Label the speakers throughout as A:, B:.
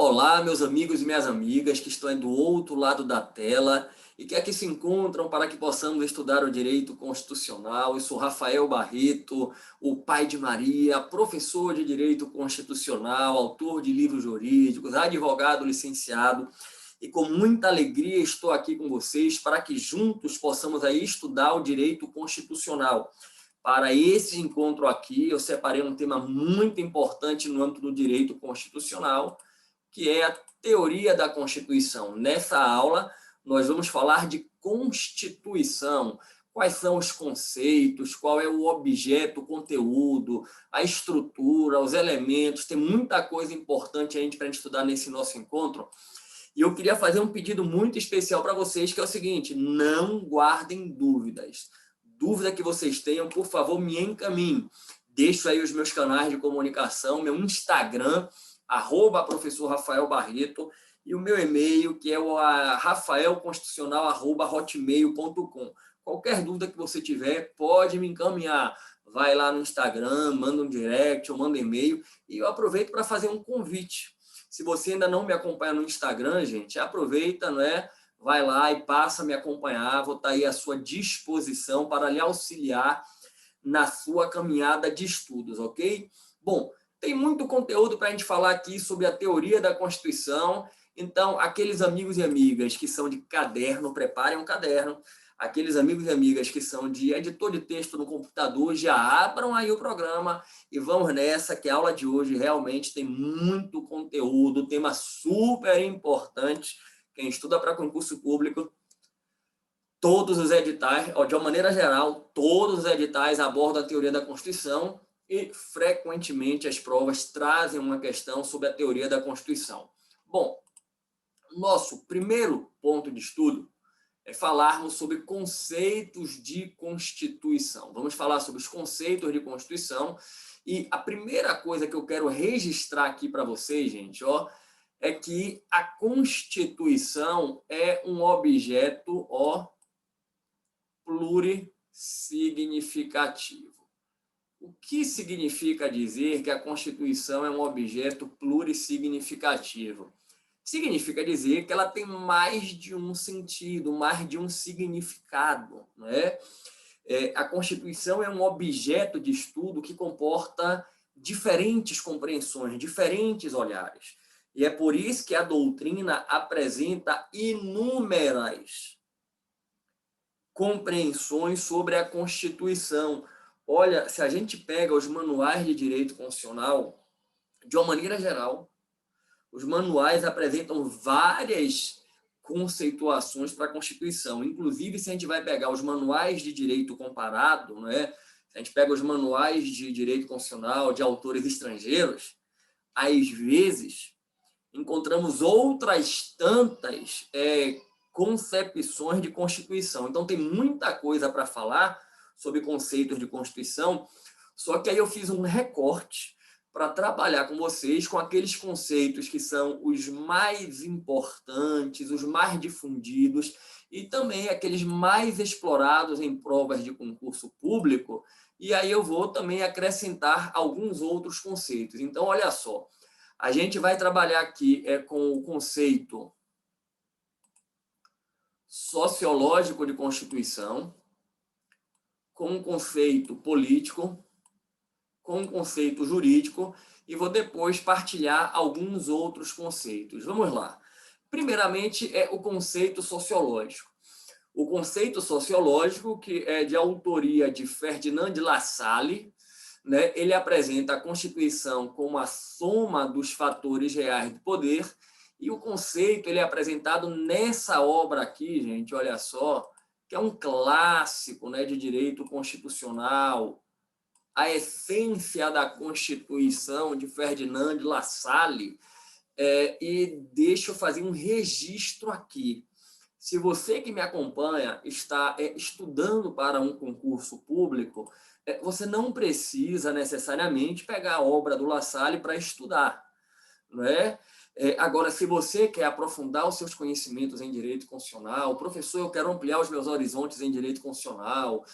A: Olá, meus amigos e minhas amigas que estão aí do outro lado da tela e que aqui se encontram para que possamos estudar o direito constitucional. Eu sou Rafael Barreto, o pai de Maria, professor de direito constitucional, autor de livros jurídicos, advogado licenciado, e com muita alegria estou aqui com vocês para que juntos possamos aí estudar o direito constitucional. Para esse encontro aqui, eu separei um tema muito importante no âmbito do direito constitucional, que é a teoria da Constituição. Nessa aula, nós vamos falar de Constituição, quais são os conceitos, qual é o objeto, o conteúdo, a estrutura, os elementos, tem muita coisa importante para a gente estudar nesse nosso encontro. E eu queria fazer um pedido muito especial para vocês, que é o seguinte: não guardem dúvidas. Dúvida que vocês tenham, por favor, me encaminhem. Deixo aí os meus canais de comunicação, meu Instagram, @professor Rafael Barreto, e o meu e-mail, que é o rafaelconstitucional@hotmail.com. Qualquer dúvida que você tiver, pode me encaminhar. Vai lá no Instagram, manda um direct ou manda um e-mail, e eu aproveito para fazer um convite. Se você ainda não me acompanha no Instagram, gente, aproveita, não é? Vai lá e passa a me acompanhar, vou estar aí à sua disposição para lhe auxiliar na sua caminhada de estudos, ok? Bom, tem muito conteúdo para a gente falar aqui sobre a teoria da Constituição, então aqueles amigos e amigas que são de caderno, preparem um caderno. Aqueles amigos e amigas que são de editor de texto no computador, já abram aí o programa e vamos nessa, que a aula de hoje realmente tem muito conteúdo, tema super importante. Quem estuda para concurso público, todos os editais, de uma maneira geral, todos os editais abordam a teoria da Constituição e, frequentemente, as provas trazem uma questão sobre a teoria da Constituição. Bom, nosso primeiro ponto de estudo é falarmos sobre conceitos de Constituição. Vamos falar sobre os conceitos de Constituição. E a primeira coisa que eu quero registrar aqui para vocês, gente, é que a Constituição é um objeto, plurissignificativo. O que significa dizer que a Constituição é um objeto plurissignificativo? Significa dizer que ela tem mais de um sentido, mais de um significado, né? A Constituição é um objeto de estudo que comporta diferentes compreensões, diferentes olhares. E é por isso que a doutrina apresenta inúmeras compreensões sobre a Constituição. Olha, se a gente pega os manuais de direito constitucional, de uma maneira geral, os manuais apresentam várias conceituações para a Constituição. Inclusive, se a gente vai pegar os manuais de direito comparado, né? Se a gente pega os manuais de direito constitucional de autores estrangeiros, às vezes encontramos outras tantas concepções de Constituição. Então, tem muita coisa para falar sobre conceitos de Constituição, só que aí eu fiz um recorte para trabalhar com vocês com aqueles conceitos que são os mais importantes, os mais difundidos e também aqueles mais explorados em provas de concurso público, e aí eu vou também acrescentar alguns outros conceitos. Então, olha só, a gente vai trabalhar aqui com o conceito sociológico de Constituição, com o conceito político, com o conceito jurídico, e vou depois partilhar alguns outros conceitos. Vamos lá. Primeiramente, é o conceito sociológico. O conceito sociológico, que é de autoria de Ferdinand de Lassalle, né, ele apresenta a Constituição como a soma dos fatores reais do poder, e o conceito ele é apresentado nessa obra aqui, gente, olha só, que é um clássico, né, de direito constitucional, A Essência da Constituição, de Ferdinand de Lassalle. E deixa eu fazer um registro aqui. Se você que me acompanha está estudando para um concurso público, você não precisa necessariamente pegar a obra do Lassalle para estudar. não é? Agora, se você quer aprofundar os seus conhecimentos em direito constitucional, professor, eu quero ampliar os meus horizontes em direito constitucional,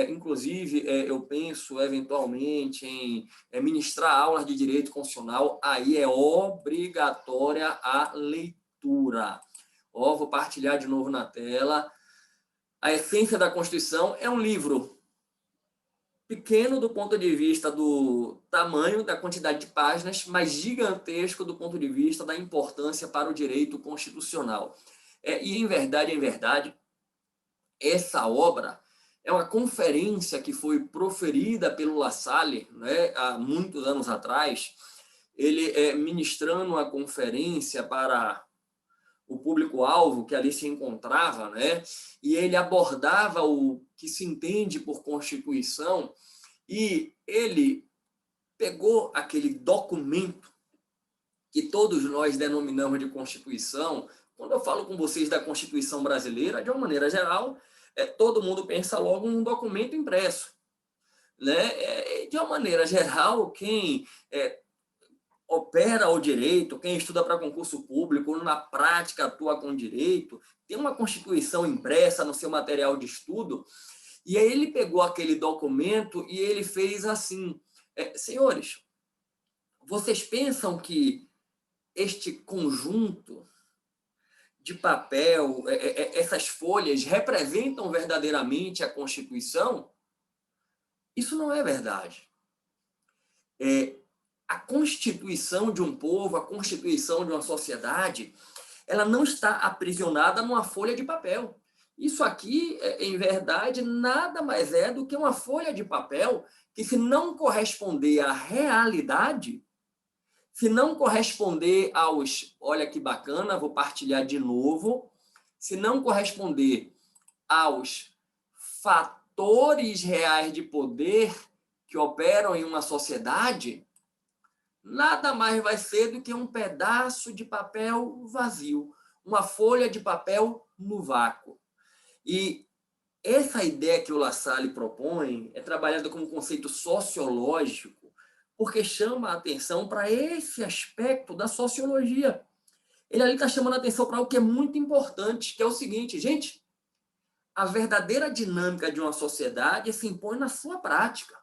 A: inclusive, eu penso, eventualmente, em ministrar aulas de direito constitucional, aí é obrigatória a leitura. Vou partilhar de novo na tela. A Essência da Constituição é um livro pequeno do ponto de vista do tamanho, da quantidade de páginas, mas gigantesco do ponto de vista da importância para o direito constitucional. E, em verdade, essa obra é uma conferência que foi proferida pelo La Salle, né, há muitos anos atrás. Ele ministrando uma conferência para o público-alvo que ali se encontrava, né? E ele abordava o que se entende por Constituição, e ele pegou aquele documento que todos nós denominamos de Constituição. Quando eu falo com vocês da Constituição brasileira, de uma maneira geral, todo mundo pensa logo num documento impresso, né? De uma maneira geral, quem opera o direito, quem estuda para concurso público, na prática atua com direito, tem uma Constituição impressa no seu material de estudo. E aí ele pegou aquele documento e ele fez assim: senhores, vocês pensam que este conjunto de papel, essas folhas, representam verdadeiramente a Constituição? Isso não é verdade. A constituição de um povo, a constituição de uma sociedade, ela não está aprisionada numa folha de papel. Isso aqui, em verdade, nada mais é do que uma folha de papel que, se não corresponder à realidade, se não corresponder aos... Olha que bacana, vou partilhar de novo. Se não corresponder aos fatores reais de poder que operam em uma sociedade, nada mais vai ser do que um pedaço de papel vazio, uma folha de papel no vácuo. E essa ideia que o La Salle propõe é trabalhada como conceito sociológico, porque chama a atenção para esse aspecto da sociologia. Ele ali está chamando a atenção para algo que é muito importante, que é o seguinte: gente, a verdadeira dinâmica de uma sociedade se impõe na sua prática.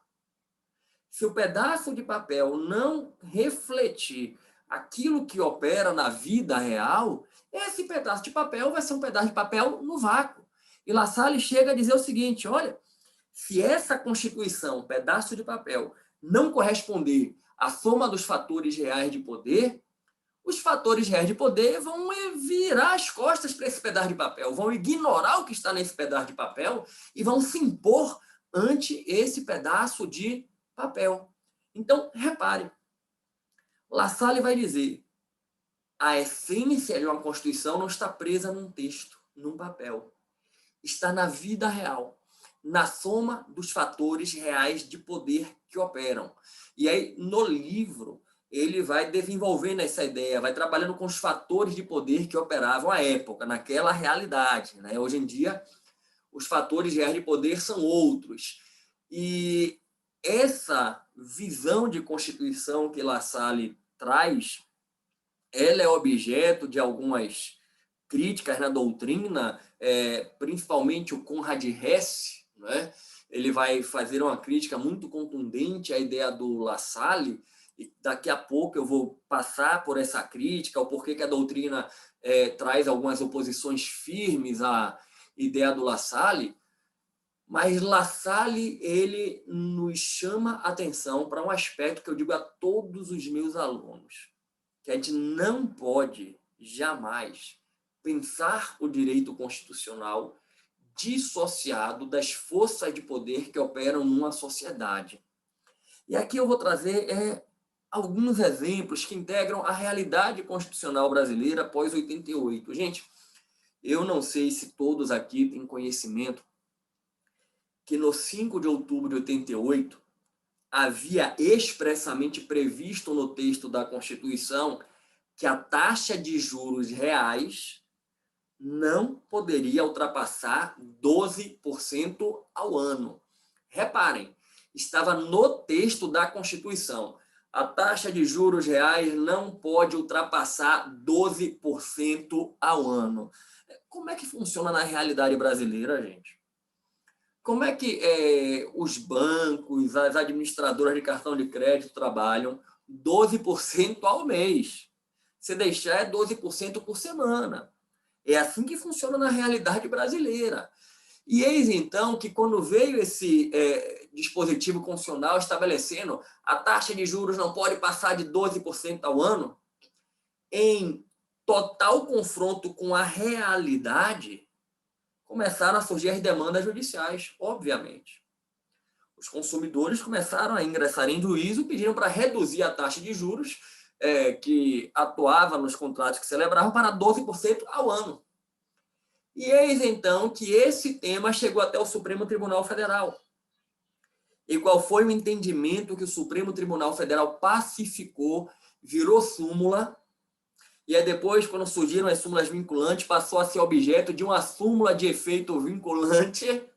A: Se o pedaço de papel não refletir aquilo que opera na vida real, esse pedaço de papel vai ser um pedaço de papel no vácuo. E La Salle chega a dizer o seguinte: olha, se essa Constituição, pedaço de papel, não corresponder à soma dos fatores reais de poder, os fatores reais de poder vão virar as costas para esse pedaço de papel, vão ignorar o que está nesse pedaço de papel e vão se impor ante esse pedaço de papel. Então, repare, La Salle vai dizer: a essência de uma Constituição não está presa num texto, num papel. Está na vida real, na soma dos fatores reais de poder que operam. E aí, no livro, ele vai desenvolvendo essa ideia, vai trabalhando com os fatores de poder que operavam à época, naquela realidade, né? Hoje em dia, os fatores reais de poder são outros. E essa visão de Constituição que La Salle traz, ela é objeto de algumas críticas na doutrina, principalmente o Conrad Hesse, né? Ele vai fazer uma crítica muito contundente à ideia do La Salle, e daqui a pouco eu vou passar por essa crítica, o porquê que a doutrina traz algumas oposições firmes à ideia do La Salle. Mas La Salle, ele nos chama a atenção para um aspecto que eu digo a todos os meus alunos, que a gente não pode jamais pensar o direito constitucional dissociado das forças de poder que operam numa sociedade. E aqui eu vou trazer alguns exemplos que integram a realidade constitucional brasileira após 88. Gente, eu não sei se todos aqui têm conhecimento que no 5 de outubro de 88 havia expressamente previsto no texto da Constituição que a taxa de juros reais não poderia ultrapassar 12% ao ano. Reparem, estava no texto da Constituição. A taxa de juros reais não pode ultrapassar 12% ao ano. Como é que funciona na realidade brasileira, gente? Como é que os bancos, as administradoras de cartão de crédito trabalham 12% ao mês? Se deixar, é 12% por semana. É assim que funciona na realidade brasileira. E eis então que quando veio esse dispositivo constitucional estabelecendo a taxa de juros não pode passar de 12% ao ano, em total confronto com a realidade, começaram a surgir as demandas judiciais, obviamente. Os consumidores começaram a ingressar em juízo, pedindo para reduzir a taxa de juros que atuava nos contratos que celebravam para 12% ao ano. E eis então que esse tema chegou até o Supremo Tribunal Federal. E qual foi o entendimento que o Supremo Tribunal Federal pacificou, virou súmula, e aí depois, quando surgiram as súmulas vinculantes, passou a ser objeto de uma súmula de efeito vinculante,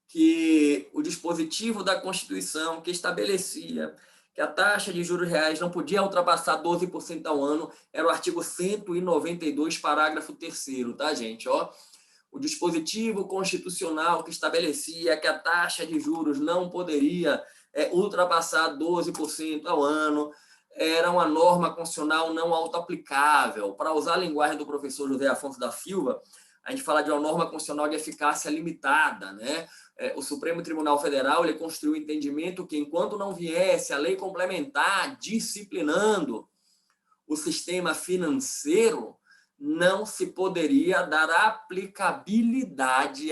A: que o dispositivo da Constituição que estabelecia que a taxa de juros reais não podia ultrapassar 12% ao ano, era o artigo 192, parágrafo 3º, tá, gente? Ó, o dispositivo constitucional que estabelecia que a taxa de juros não poderia ultrapassar 12% ao ano, era uma norma constitucional não autoaplicável. Para usar a linguagem do professor José Afonso da Silva, a gente fala de uma norma constitucional de eficácia limitada, né? O Supremo Tribunal Federal ele construiu o entendimento que, enquanto não viesse a lei complementar disciplinando o sistema financeiro, não se poderia dar aplicabilidade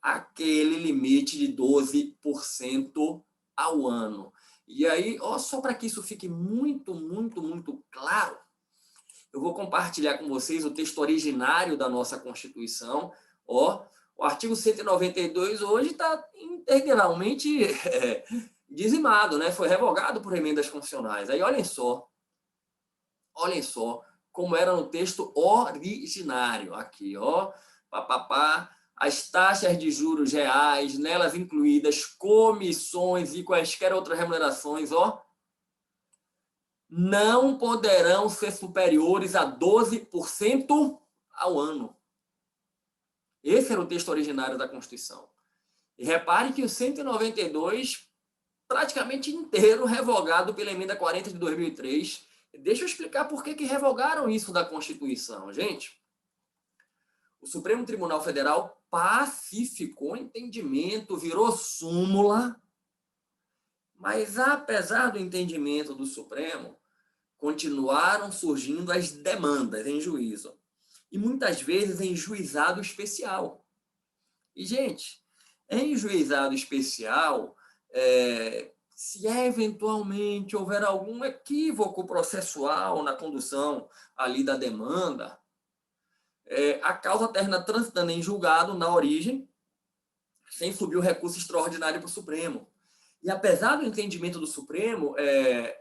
A: àquele limite de 12% ao ano. E aí, só para que isso fique muito, muito, muito claro, eu vou compartilhar com vocês o texto originário da nossa Constituição. O artigo 192 hoje está integralmente dizimado, né? Foi revogado por emendas constitucionais. Aí olhem só como era no texto originário. Aqui, as taxas de juros reais, nelas incluídas comissões e quaisquer outras remunerações, não poderão ser superiores a 12% ao ano. Esse era o texto originário da Constituição. E repare que o 192, praticamente inteiro, revogado pela emenda 40 de 2003. Deixa eu explicar por que revogaram isso da Constituição, gente. O Supremo Tribunal Federal pacificou o entendimento, virou súmula, mas apesar do entendimento do Supremo, continuaram surgindo as demandas em juízo. E muitas vezes em juizado especial. E, gente, em juizado especial, se eventualmente houver algum equívoco processual na condução ali da demanda, a causa termina transitando em julgado na origem, sem subir o recurso extraordinário para o Supremo. E apesar do entendimento do Supremo,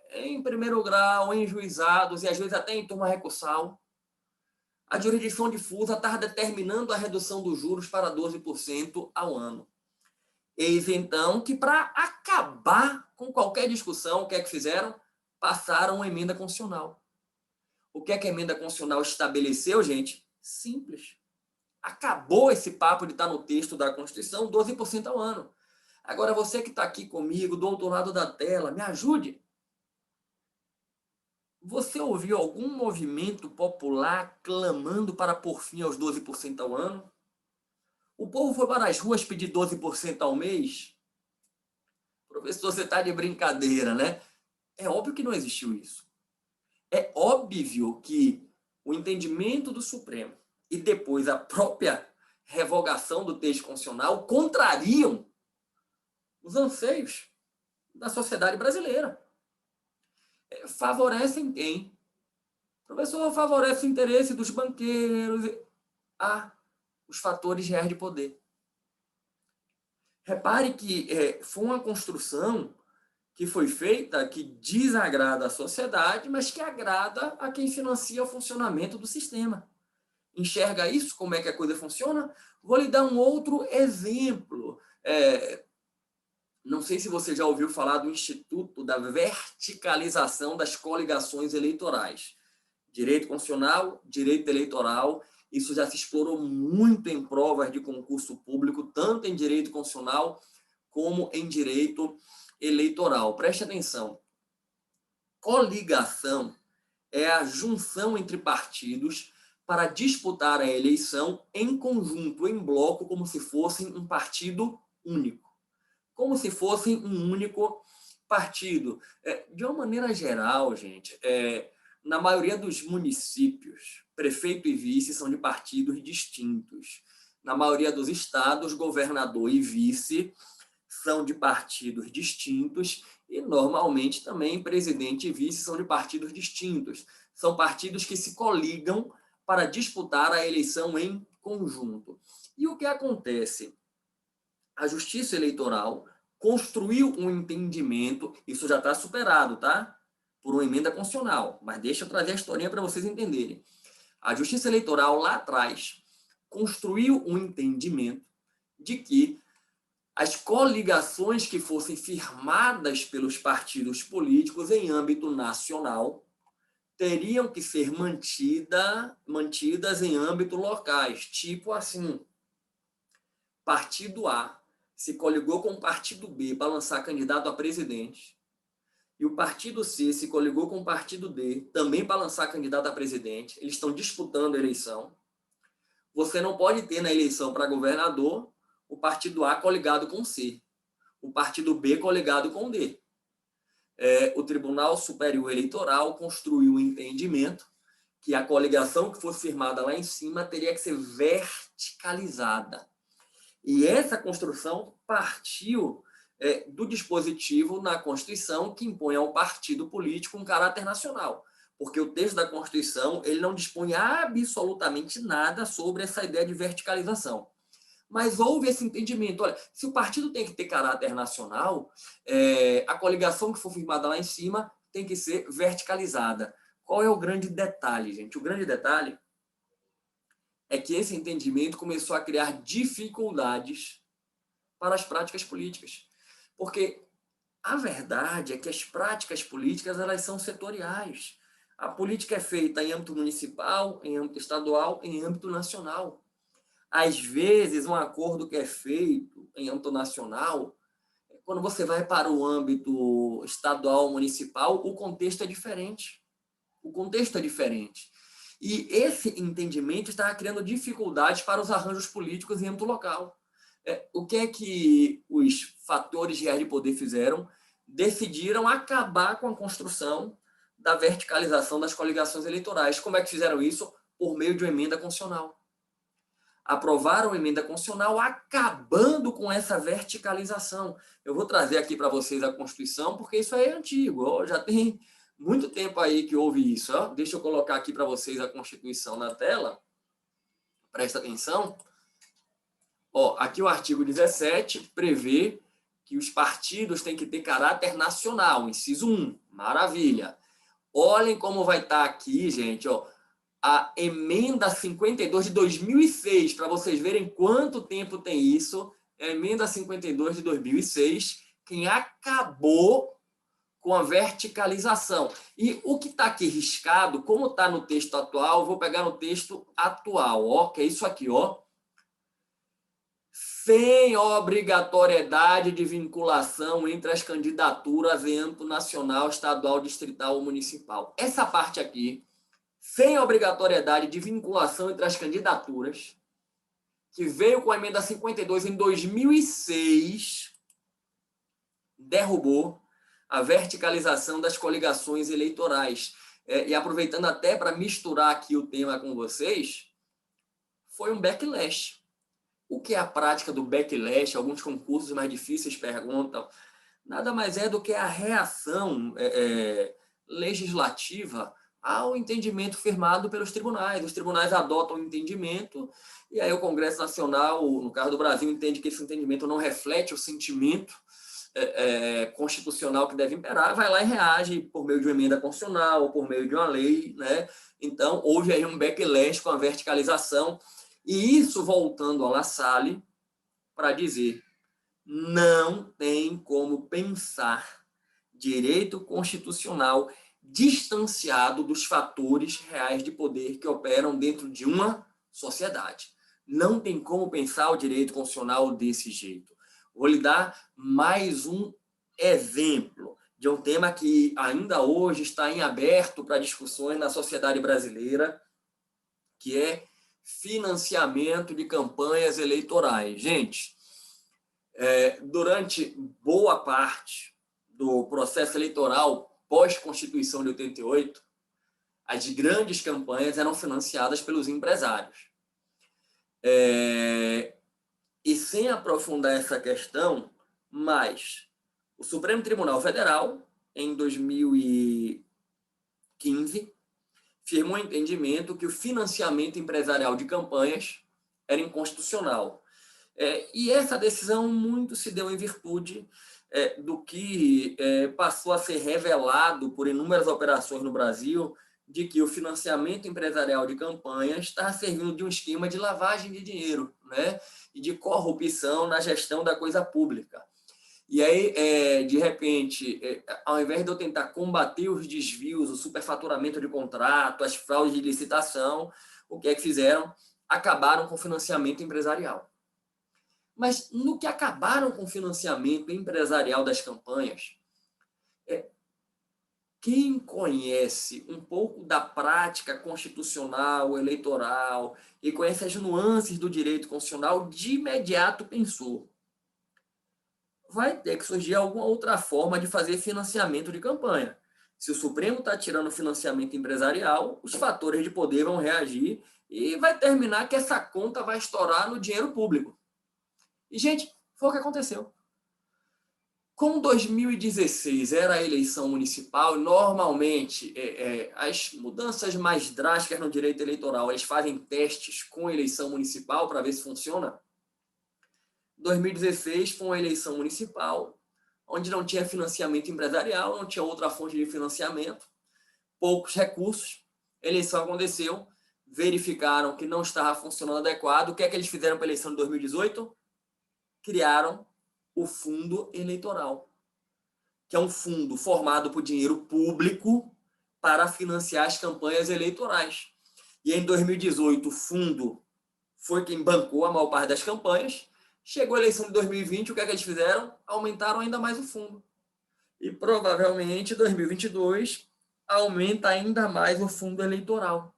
A: em primeiro grau, em juizados e às vezes até em turma recursal, a jurisdição difusa estava determinando a redução dos juros para 12% ao ano. Eis então que, para acabar com qualquer discussão, o que é que fizeram? Passaram uma emenda constitucional. O que é que a emenda constitucional estabeleceu, gente? Simples. Acabou esse papo de estar no texto da Constituição, 12% ao ano. Agora, você que está aqui comigo, do outro lado da tela, me ajude. Você ouviu algum movimento popular clamando para pôr fim aos 12% ao ano? O povo foi para as ruas pedir 12% ao mês? Professor, você está de brincadeira, né? É óbvio que não existiu isso. É óbvio que o entendimento do Supremo e depois a própria revogação do texto constitucional contrariam os anseios da sociedade brasileira. Favorecem quem? Professor, favorece o interesse dos banqueiros. Os fatores reais de poder. Repare que foi uma construção que foi feita que desagrada a sociedade, mas que agrada a quem financia o funcionamento do sistema. Enxerga isso? Como é que a coisa funciona? Vou lhe dar um outro exemplo. Não sei se você já ouviu falar do Instituto da Verticalização das Coligações Eleitorais. Direito constitucional, direito eleitoral, isso já se explorou muito em provas de concurso público, tanto em direito constitucional como em direito eleitoral. Preste atenção. Coligação é a junção entre partidos para disputar a eleição em conjunto, em bloco, como se fossem um partido único. Como se fossem um único partido. De uma maneira geral, gente, na maioria dos municípios, prefeito e vice são de partidos distintos. Na maioria dos estados, governador e vice são de partidos distintos e, normalmente, também presidente e vice são de partidos distintos. São partidos que se coligam para disputar a eleição em conjunto. E o que acontece? A Justiça Eleitoral construiu um entendimento, isso já está superado, tá? Por uma emenda constitucional, mas deixa eu trazer a historinha para vocês entenderem. A Justiça Eleitoral, lá atrás, construiu um entendimento de que as coligações que fossem firmadas pelos partidos políticos em âmbito nacional teriam que ser mantidas em âmbito locais, tipo assim, partido A se coligou com o partido B para lançar candidato a presidente, e o partido C se coligou com o partido D também para lançar candidato a presidente, eles estão disputando a eleição. Você não pode ter na eleição para governador o partido A coligado com C, o partido B coligado com D. O Tribunal Superior Eleitoral construiu um entendimento que a coligação que fosse firmada lá em cima teria que ser verticalizada. E essa construção partiu do dispositivo na Constituição que impõe ao partido político um caráter nacional. Porque o texto da Constituição ele não dispõe absolutamente nada sobre essa ideia de verticalização. Mas houve esse entendimento. Olha, se o partido tem que ter caráter nacional, a coligação que for firmada lá em cima tem que ser verticalizada. Qual é o grande detalhe, gente? O grande detalhe é que esse entendimento começou a criar dificuldades para as práticas políticas. Porque a verdade é que as práticas políticas elas são setoriais. A política é feita em âmbito municipal, em âmbito estadual, em âmbito nacional. Às vezes, um acordo que é feito em âmbito nacional, quando você vai para o âmbito estadual, municipal, o contexto é diferente. O contexto é diferente. E esse entendimento está criando dificuldades para os arranjos políticos em âmbito local. O que é que os fatores reais de poder fizeram? Decidiram acabar com a construção da verticalização das coligações eleitorais. Como é que fizeram isso? Por meio de uma emenda constitucional. Aprovaram uma emenda constitucional acabando com essa verticalização. Eu vou trazer aqui para vocês a Constituição, porque isso aí é antigo, já tem muito tempo aí que houve isso. Deixa eu colocar aqui para vocês a Constituição na tela. Presta atenção. Aqui o artigo 17 prevê que os partidos têm que ter caráter nacional. Inciso 1. Maravilha. Olhem como vai estar aqui, gente, a emenda 52 de 2006, para vocês verem quanto tempo tem isso. A emenda 52 de 2006, quem acabou com a verticalização. E o que está aqui riscado, como está no texto atual, vou pegar no texto atual, que é isso aqui, sem obrigatoriedade de vinculação entre as candidaturas em âmbito nacional, estadual, distrital ou municipal. Essa parte aqui, sem obrigatoriedade de vinculação entre as candidaturas, que veio com a emenda 52 em 2006, derrubou a verticalização das coligações eleitorais. E aproveitando até para misturar aqui o tema com vocês, foi um backlash. O que é a prática do backlash? Alguns concursos mais difíceis perguntam. Nada mais é do que a reação legislativa ao entendimento firmado pelos tribunais. Os tribunais adotam o entendimento e aí o Congresso Nacional, no caso do Brasil, entende que esse entendimento não reflete o sentimento constitucional que deve imperar, vai lá e reage por meio de uma emenda constitucional ou por meio de uma lei, né? Então, houve aí um backlash com a verticalização e isso voltando a La Salle para dizer Não tem como pensar direito constitucional distanciado dos fatores reais de poder que operam dentro de uma sociedade. Não tem como pensar o direito constitucional desse jeito. Vou lhe dar mais um exemplo de um tema que ainda hoje está em aberto para discussões na sociedade brasileira, que é financiamento de campanhas eleitorais. Gente, durante boa parte do processo eleitoral pós-Constituição de 88, as grandes campanhas eram financiadas pelos empresários. E sem aprofundar essa questão, mas o Supremo Tribunal Federal, em 2015, firmou um entendimento que o financiamento empresarial de campanhas era inconstitucional. E essa decisão muito se deu em virtude do que passou a ser revelado por inúmeras operações no Brasil, de que o financiamento empresarial de campanhas está servindo de um esquema de lavagem de dinheiro, né? E de corrupção na gestão da coisa pública. E aí, de repente, ao invés de eu tentar combater os desvios, o superfaturamento de contrato, as fraudes de licitação, o que é que fizeram? Acabaram com o financiamento empresarial. Mas no que acabaram com o financiamento empresarial das campanhas, quem conhece um pouco da prática constitucional, eleitoral, e conhece as nuances do direito constitucional, de imediato pensou: vai ter que surgir alguma outra forma de fazer financiamento de campanha. Se o Supremo está tirando financiamento empresarial, os fatores de poder vão reagir e vai terminar que essa conta vai estourar no dinheiro público. E, gente, foi o que aconteceu. Como 2016 era a eleição municipal, normalmente as mudanças mais drásticas no direito eleitoral, eles fazem testes com a eleição municipal para ver se funciona. 2016 foi uma eleição municipal, onde não tinha financiamento empresarial, não tinha outra fonte de financiamento, poucos recursos. A eleição aconteceu, verificaram que não estava funcionando adequado. O que é que eles fizeram para a eleição de 2018? Criaram o fundo eleitoral, que é um fundo formado por dinheiro público para financiar as campanhas eleitorais. E em 2018, o fundo foi quem bancou a maior parte das campanhas. Chegou a eleição de 2020, o que é que eles fizeram? Aumentaram ainda mais o fundo. E provavelmente, em 2022, aumenta ainda mais o fundo eleitoral.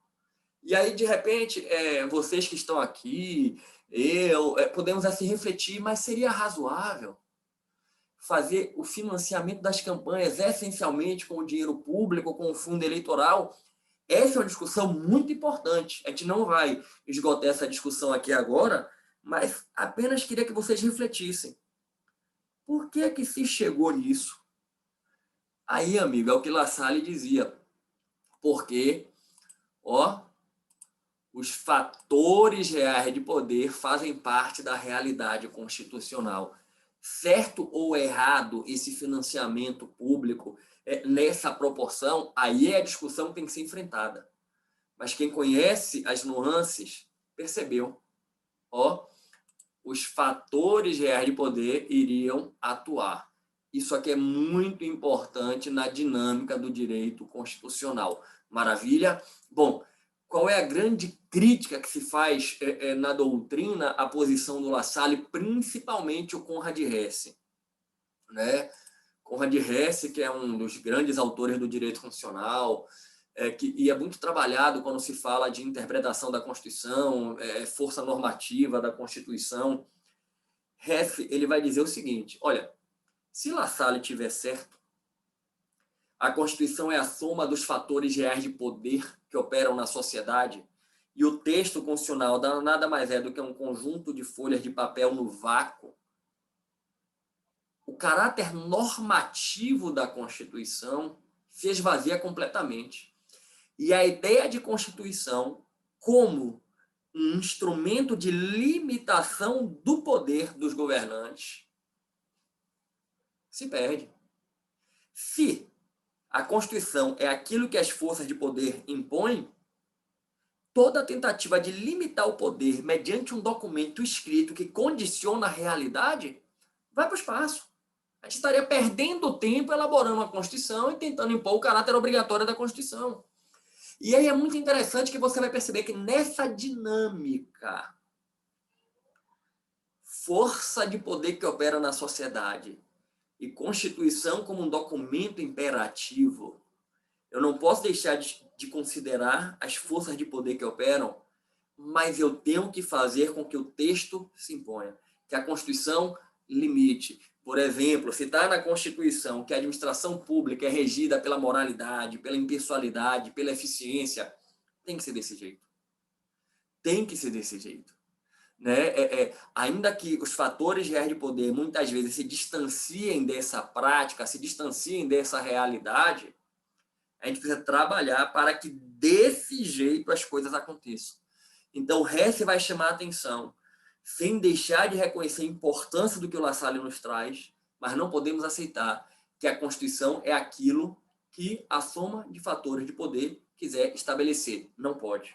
A: E aí, de repente, vocês que estão aqui, podemos assim refletir, mas seria razoável fazer o financiamento das campanhas essencialmente com o dinheiro público, com o fundo eleitoral? Essa é uma discussão muito importante. A gente não vai esgotar essa discussão aqui agora, mas apenas queria que vocês refletissem. Por que que se chegou nisso? Aí, amigo, é o que La Salle dizia. Porque, os fatores reais de poder fazem parte da realidade constitucional. Certo ou errado esse financiamento público nessa proporção, aí é a discussão que tem que ser enfrentada. Mas quem conhece as nuances percebeu. Os fatores reais de poder iriam atuar. Isso aqui é muito importante na dinâmica do direito constitucional. Maravilha? Bom, qual é a grande crítica que se faz na doutrina à posição do La Salle, principalmente o Conrad Hesse? Né? Conrad Hesse, que é um dos grandes autores do direito constitucional, e é muito trabalhado quando se fala de interpretação da Constituição, força normativa da Constituição. Hesse, ele vai dizer o seguinte: olha, se La Salle tiver certo, a Constituição é a soma dos fatores reais de poder que operam na sociedade, e o texto constitucional nada mais é do que um conjunto de folhas de papel no vácuo. O caráter normativo da Constituição se esvazia completamente. E a ideia de Constituição como um instrumento de limitação do poder dos governantes se perde. Se a Constituição é aquilo que as forças de poder impõem, toda tentativa de limitar o poder mediante um documento escrito que condiciona a realidade vai para o espaço. A gente estaria perdendo tempo elaborando a Constituição e tentando impor o caráter obrigatório da Constituição. E aí é muito interessante que você vai perceber que nessa dinâmica, força de poder que opera na sociedade e Constituição como um documento imperativo, eu não posso deixar de considerar as forças de poder que operam, mas eu tenho que fazer com que o texto se imponha, que a Constituição limite. Por exemplo, se está na Constituição que a administração pública é regida pela moralidade, pela impessoalidade, pela eficiência, tem que ser desse jeito. Tem que ser desse jeito. Né? Ainda que os fatores reais de poder muitas vezes se distanciem dessa prática, se distanciem dessa realidade, a gente precisa trabalhar para que desse jeito as coisas aconteçam. Então, o Hess vai chamar a atenção, sem deixar de reconhecer a importância do que o La Salle nos traz, mas não podemos aceitar que a Constituição é aquilo que a soma de fatores de poder quiser estabelecer. Não pode.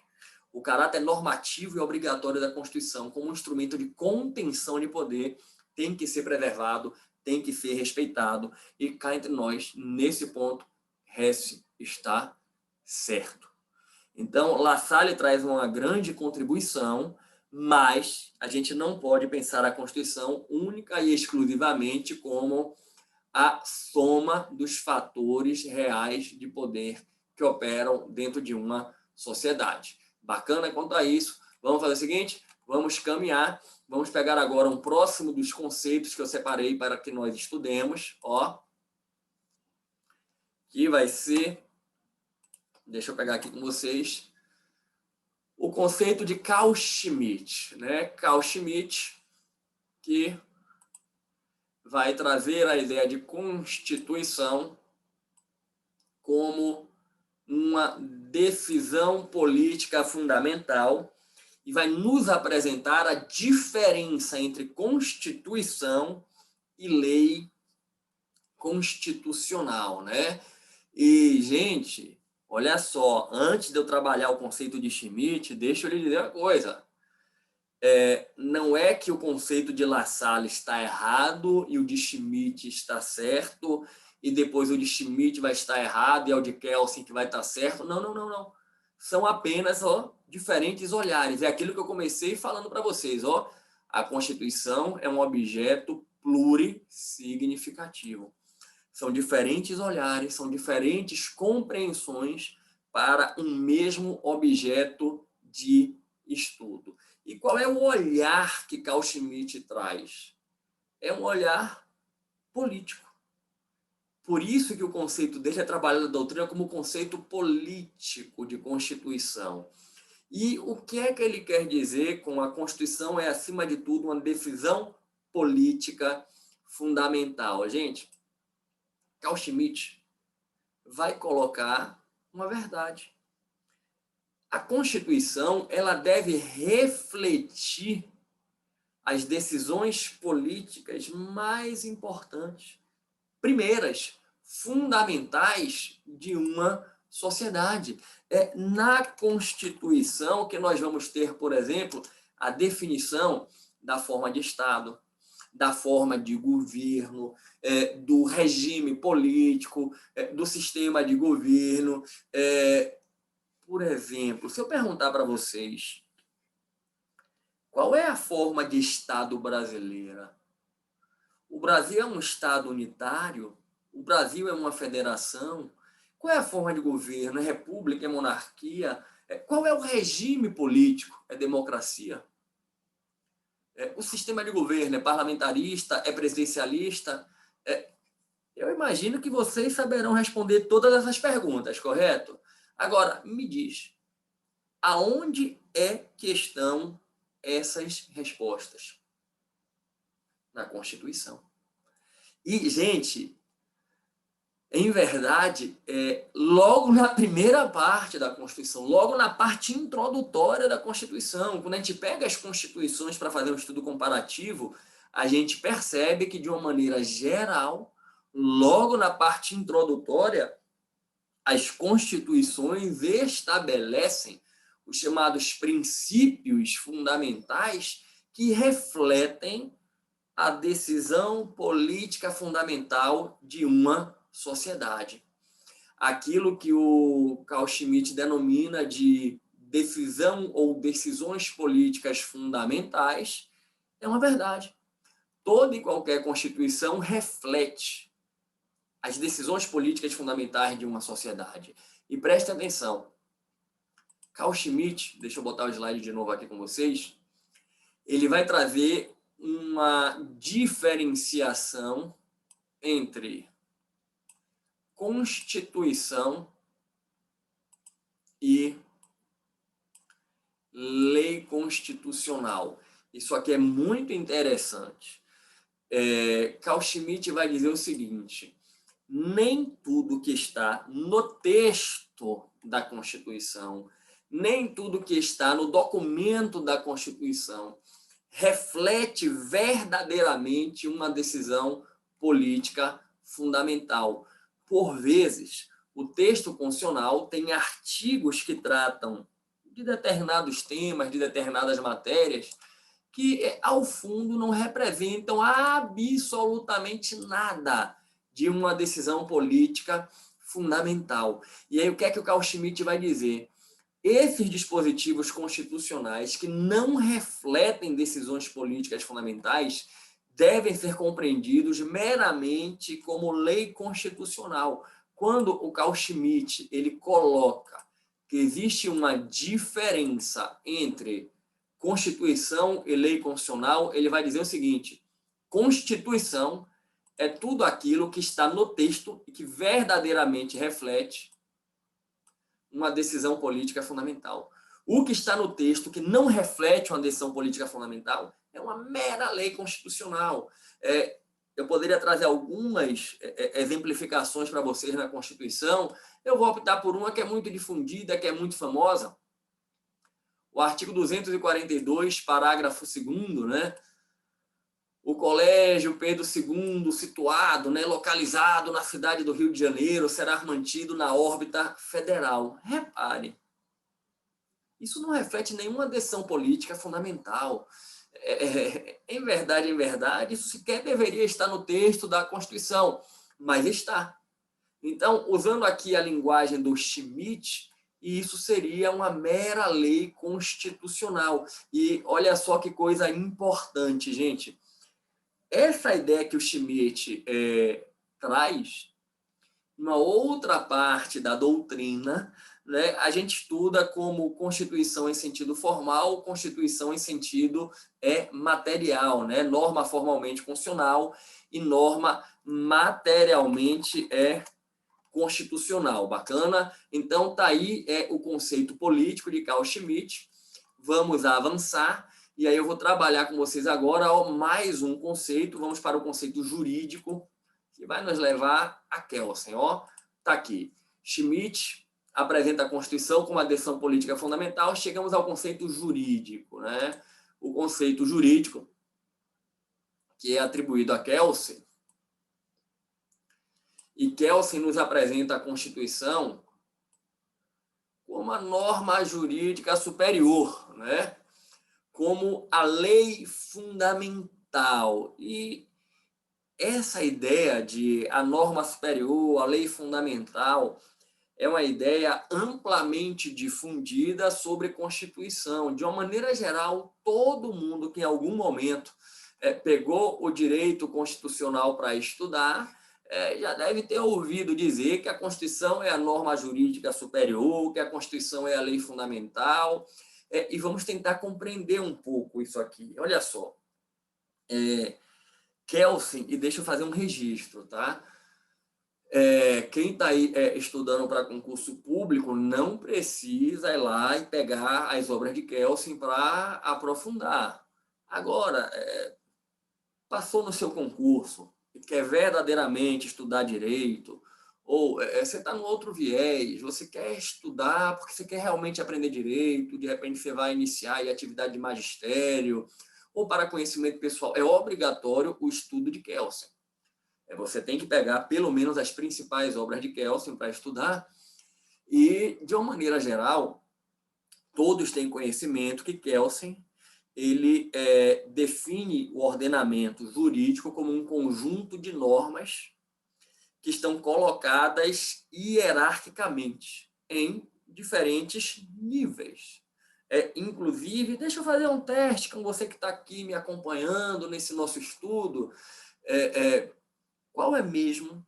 A: O caráter normativo e obrigatório da Constituição, como um instrumento de contenção de poder, tem que ser preservado, tem que ser respeitado. E cá entre nós, nesse ponto, Hess está certo. Então, La Salle traz uma grande contribuição, mas a gente não pode pensar a Constituição única e exclusivamente como a soma dos fatores reais de poder que operam dentro de uma sociedade. Bacana quanto a isso. Vamos fazer o seguinte, vamos caminhar, vamos pegar agora um próximo dos conceitos que eu separei para que nós estudemos, que vai ser, deixa eu pegar aqui com vocês, o conceito de Carl Schmitt, né? Carl Schmitt, que vai trazer a ideia de Constituição como uma decisão política fundamental e vai nos apresentar a diferença entre Constituição e lei constitucional, né? E, gente, olha só, antes de eu trabalhar o conceito de Schmitt, deixa eu lhe dizer uma coisa. Não é que o conceito de La Salle está errado e o de Schmitt está certo, e depois o de Schmitt vai estar errado e é o de Kelsen que vai estar certo. Não, não, não, não. São apenas diferentes olhares. É aquilo que eu comecei falando para vocês. A Constituição é um objeto plurissignificativo. São diferentes olhares, são diferentes compreensões para um mesmo objeto de estudo. E qual é o olhar que Carl Schmitt traz? É um olhar político. Por isso que o conceito dele é trabalhado na doutrina como conceito político de Constituição. E o que é que ele quer dizer com a Constituição é, acima de tudo, uma decisão política fundamental? Gente, Carl Schmitt vai colocar uma verdade. A Constituição ela deve refletir as decisões políticas mais importantes, primeiras, fundamentais de uma sociedade. Na Constituição que nós vamos ter, por exemplo, a definição da forma de Estado, da forma de governo, do regime político, do sistema de governo. Por exemplo, se eu perguntar para vocês qual é a forma de Estado brasileira? O Brasil é um Estado unitário? O Brasil é uma federação? Qual é a forma de governo? É república? É monarquia? Qual é o regime político? É democracia? O sistema de governo é parlamentarista? É presidencialista? Eu imagino que vocês saberão responder todas essas perguntas, correto? Agora, me diz, aonde é que estão essas respostas? Na Constituição. E, gente, em verdade, logo na primeira parte da Constituição, logo na parte introdutória da Constituição, quando a gente pega as constituições para fazer um estudo comparativo, a gente percebe que, de uma maneira geral, logo na parte introdutória, as constituições estabelecem os chamados princípios fundamentais que refletem a decisão política fundamental de uma sociedade. Aquilo que o Carl Schmitt denomina de decisão ou decisões políticas fundamentais é uma verdade. Toda e qualquer Constituição reflete as decisões políticas fundamentais de uma sociedade. E preste atenção, Carl Schmitt, deixa eu botar o slide de novo aqui com vocês, ele vai trazer uma diferenciação entre Constituição e lei constitucional. Isso aqui é muito interessante. Carl Schmitt vai dizer o seguinte: nem tudo que está no texto da Constituição, nem tudo que está no documento da Constituição reflete verdadeiramente uma decisão política fundamental. Por vezes, o texto constitucional tem artigos que tratam de determinados temas, de determinadas matérias, que, ao fundo, não representam absolutamente nada de uma decisão política fundamental. E aí, o que é que o Carl Schmitt vai dizer? Esses dispositivos constitucionais que não refletem decisões políticas fundamentais devem ser compreendidos meramente como lei constitucional. Quando o Carl Schmitt ele coloca que existe uma diferença entre Constituição e lei constitucional, ele vai dizer o seguinte: Constituição é tudo aquilo que está no texto e que verdadeiramente reflete uma decisão política fundamental. O que está no texto que não reflete uma decisão política fundamental é uma mera lei constitucional. Eu poderia trazer algumas exemplificações para vocês na Constituição. Eu vou optar por uma que é muito difundida, que é muito famosa. O artigo 242, parágrafo 2º, né? O Colégio Pedro II, situado, né, localizado na cidade do Rio de Janeiro, será mantido na órbita federal. Repare, isso não reflete nenhuma decisão política fundamental. Em verdade, isso sequer deveria estar no texto da Constituição, mas está. Então, usando aqui a linguagem do Schmitt, isso seria uma mera lei constitucional. E olha só que coisa importante, gente. Essa ideia que o Schmitt traz, uma outra parte da doutrina, né, a gente estuda como Constituição em sentido formal, Constituição em sentido material, né, norma formalmente constitucional e norma materialmente constitucional. Bacana? Então, tá aí o conceito político de Carl Schmitt. Vamos avançar. E aí eu vou trabalhar com vocês agora mais um conceito. Vamos para o conceito jurídico, que vai nos levar a Kelsen. Está aqui. Schmitt apresenta a Constituição como uma decisão política fundamental. Chegamos ao conceito jurídico, né? O conceito jurídico, que é atribuído a Kelsen. E Kelsen nos apresenta a Constituição como uma norma jurídica superior, né? Como a lei fundamental. E essa ideia de a norma superior, a lei fundamental, é uma ideia amplamente difundida sobre Constituição. De uma maneira geral, todo mundo que em algum momento pegou o direito constitucional para estudar, já deve ter ouvido dizer que a Constituição é a norma jurídica superior, que a Constituição é a lei fundamental. E vamos tentar compreender um pouco isso aqui. Olha só. Kelsen, e deixa eu fazer um registro, tá? Quem está aí estudando para concurso público não precisa ir lá e pegar as obras de Kelsen para aprofundar. Agora, passou no seu concurso e quer verdadeiramente estudar direito, ou você está no outro viés, você quer estudar porque você quer realmente aprender direito, de repente você vai iniciar a atividade de magistério, ou para conhecimento pessoal, é obrigatório o estudo de Kelsen. Você tem que pegar pelo menos as principais obras de Kelsen para estudar, e, de uma maneira geral, todos têm conhecimento que Kelsen ele define o ordenamento jurídico como um conjunto de normas que estão colocadas hierarquicamente em diferentes níveis. Inclusive, deixa eu fazer um teste com você que está aqui me acompanhando nesse nosso estudo. Qual é mesmo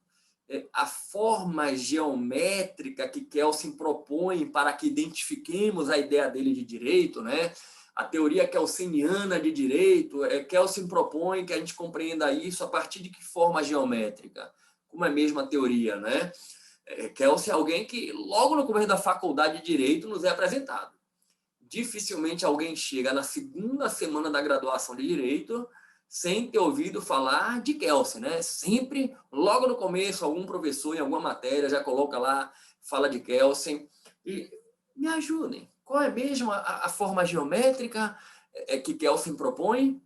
A: a forma geométrica que Kelsen propõe para que identifiquemos a ideia dele de direito, né? A teoria kelseniana de direito, Kelsen propõe que a gente compreenda isso a partir de que forma geométrica? Como é mesmo a teoria, né? Kelsen é alguém que, logo no começo da faculdade de Direito, nos é apresentado. Dificilmente alguém chega na segunda semana da graduação de Direito sem ter ouvido falar de Kelsen, né? Sempre, logo no começo, algum professor em alguma matéria já coloca lá, fala de Kelsen. E me ajudem. Qual é mesmo a forma geométrica que Kelsen propõe?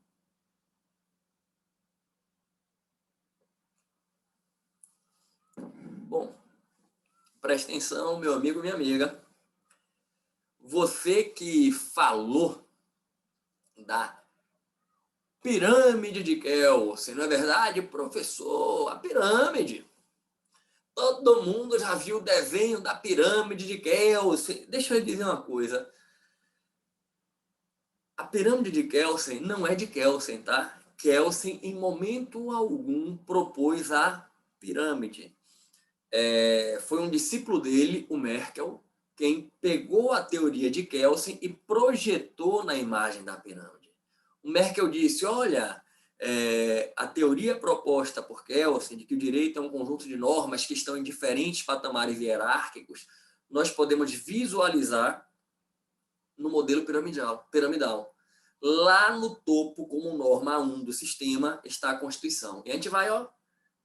A: Bom, presta atenção, meu amigo, minha amiga. Você que falou da pirâmide de Kelsen, não é verdade, professor? A pirâmide. Todo mundo já viu o desenho da pirâmide de Kelsen. Deixa eu dizer uma coisa. A pirâmide de Kelsen não é de Kelsen, tá? Kelsen, em momento algum, propôs a pirâmide. Foi um discípulo dele, o Merkel, quem pegou a teoria de Kelsen e projetou na imagem da pirâmide. O Merkel disse, olha, a teoria proposta por Kelsen, de que o direito é um conjunto de normas que estão em diferentes patamares hierárquicos, nós podemos visualizar no modelo piramidal. Lá no topo, como norma 1 do sistema, está a Constituição. E a gente vai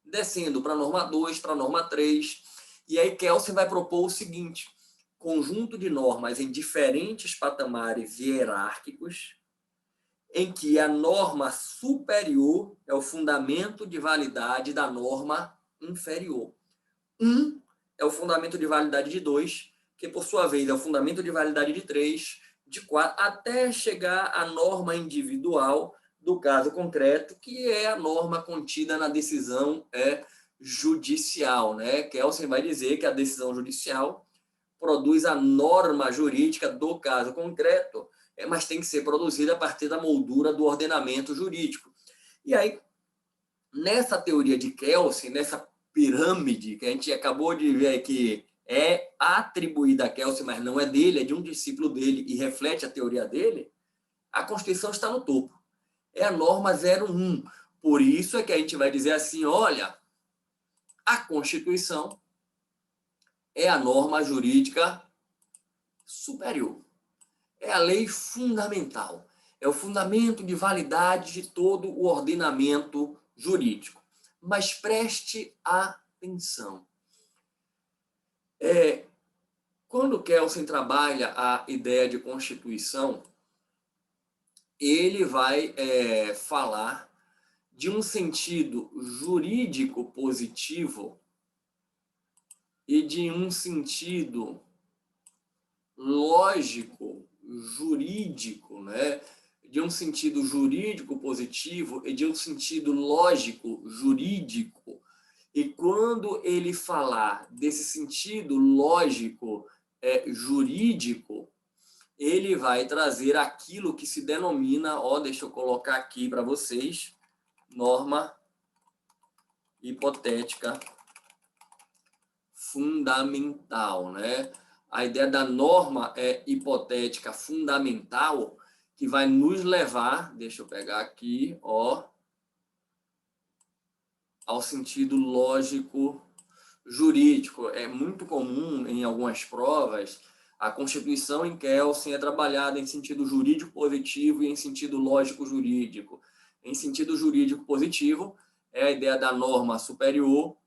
A: descendo para a norma 2, para a norma 3, e aí Kelsen vai propor o seguinte, conjunto de normas em diferentes patamares hierárquicos, em que a norma superior é o fundamento de validade da norma inferior. 1 é o fundamento de validade de 2, que por sua vez é o fundamento de validade de 3, de 4, até chegar à norma individual do caso concreto, que é a norma contida na decisão judicial, né? Kelsen vai dizer que a decisão judicial produz a norma jurídica do caso concreto, mas tem que ser produzida a partir da moldura do ordenamento jurídico. E aí, nessa teoria de Kelsen, nessa pirâmide que a gente acabou de ver que é atribuída a Kelsen, mas não é dele, é de um discípulo dele e reflete a teoria dele, a Constituição está no topo. É a norma 01. Por isso é que a gente vai dizer assim, olha, a Constituição é a norma jurídica superior. É a lei fundamental. É o fundamento de validade de todo o ordenamento jurídico. Mas preste atenção. Quando Kelsen trabalha a ideia de Constituição, ele vai falar de um sentido jurídico positivo e de um sentido lógico jurídico, né? De um sentido jurídico positivo e de um sentido lógico jurídico. E quando ele falar desse sentido lógico jurídico, ele vai trazer aquilo que se denomina, deixa eu colocar aqui para vocês, norma hipotética fundamental, né? A ideia da norma hipotética fundamental que vai nos levar, deixa eu pegar aqui, ao sentido lógico jurídico. É muito comum em algumas provas a Constituição em Kelsen é trabalhada em sentido jurídico positivo e em sentido lógico jurídico. Em sentido jurídico positivo é a ideia da norma superior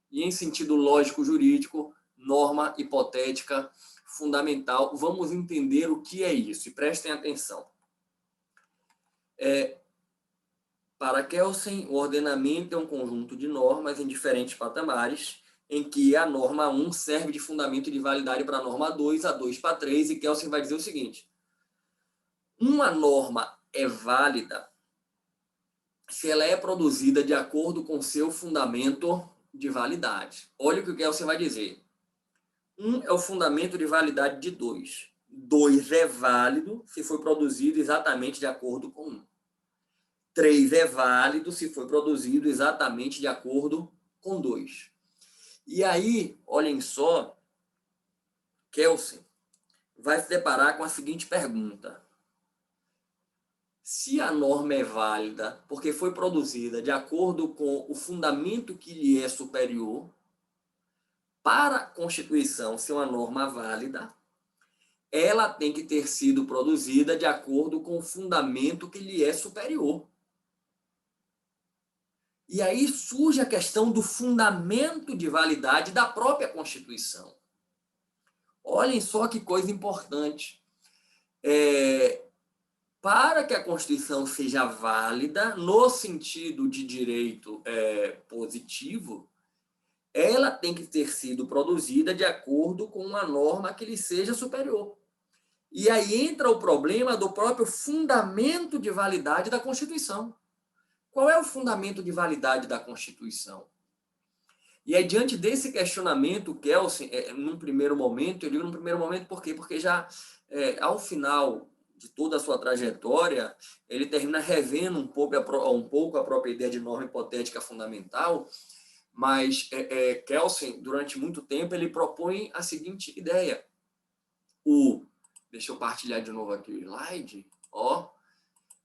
A: e em sentido lógico jurídico, norma hipotética fundamental. Vamos entender o que é isso e prestem atenção. Para Kelsen, o ordenamento é um conjunto de normas em diferentes patamares, em que a norma 1 serve de fundamento de validade para a norma 2, a 2 para 3, e Kelsen vai dizer o seguinte: uma norma é válida se ela é produzida de acordo com seu fundamento de validade. Olha o que o Kelsen vai dizer. 1 é o fundamento de validade de 2. 2 é válido se foi produzido exatamente de acordo com 1. 3 é válido se foi produzido exatamente de acordo com 2. E aí, olhem só, Kelsen vai se deparar com a seguinte pergunta. Se a norma é válida porque foi produzida de acordo com o fundamento que lhe é superior, para a Constituição ser uma norma válida, ela tem que ter sido produzida de acordo com o fundamento que lhe é superior. E aí surge a questão do fundamento de validade da própria Constituição. Olhem só que coisa importante. Para que a Constituição seja válida, no sentido de direito positivo, ela tem que ter sido produzida de acordo com uma norma que lhe seja superior. E aí entra o problema do próprio fundamento de validade da Constituição. Qual é o fundamento de validade da Constituição? E aí, diante desse questionamento, Kelsen, num primeiro momento, eu digo num primeiro momento por quê? Porque já ao final de toda a sua trajetória, ele termina revendo um pouco a própria ideia de norma hipotética fundamental, mas Kelsen, durante muito tempo, ele propõe a seguinte ideia. Deixa eu partilhar de novo aqui o slide.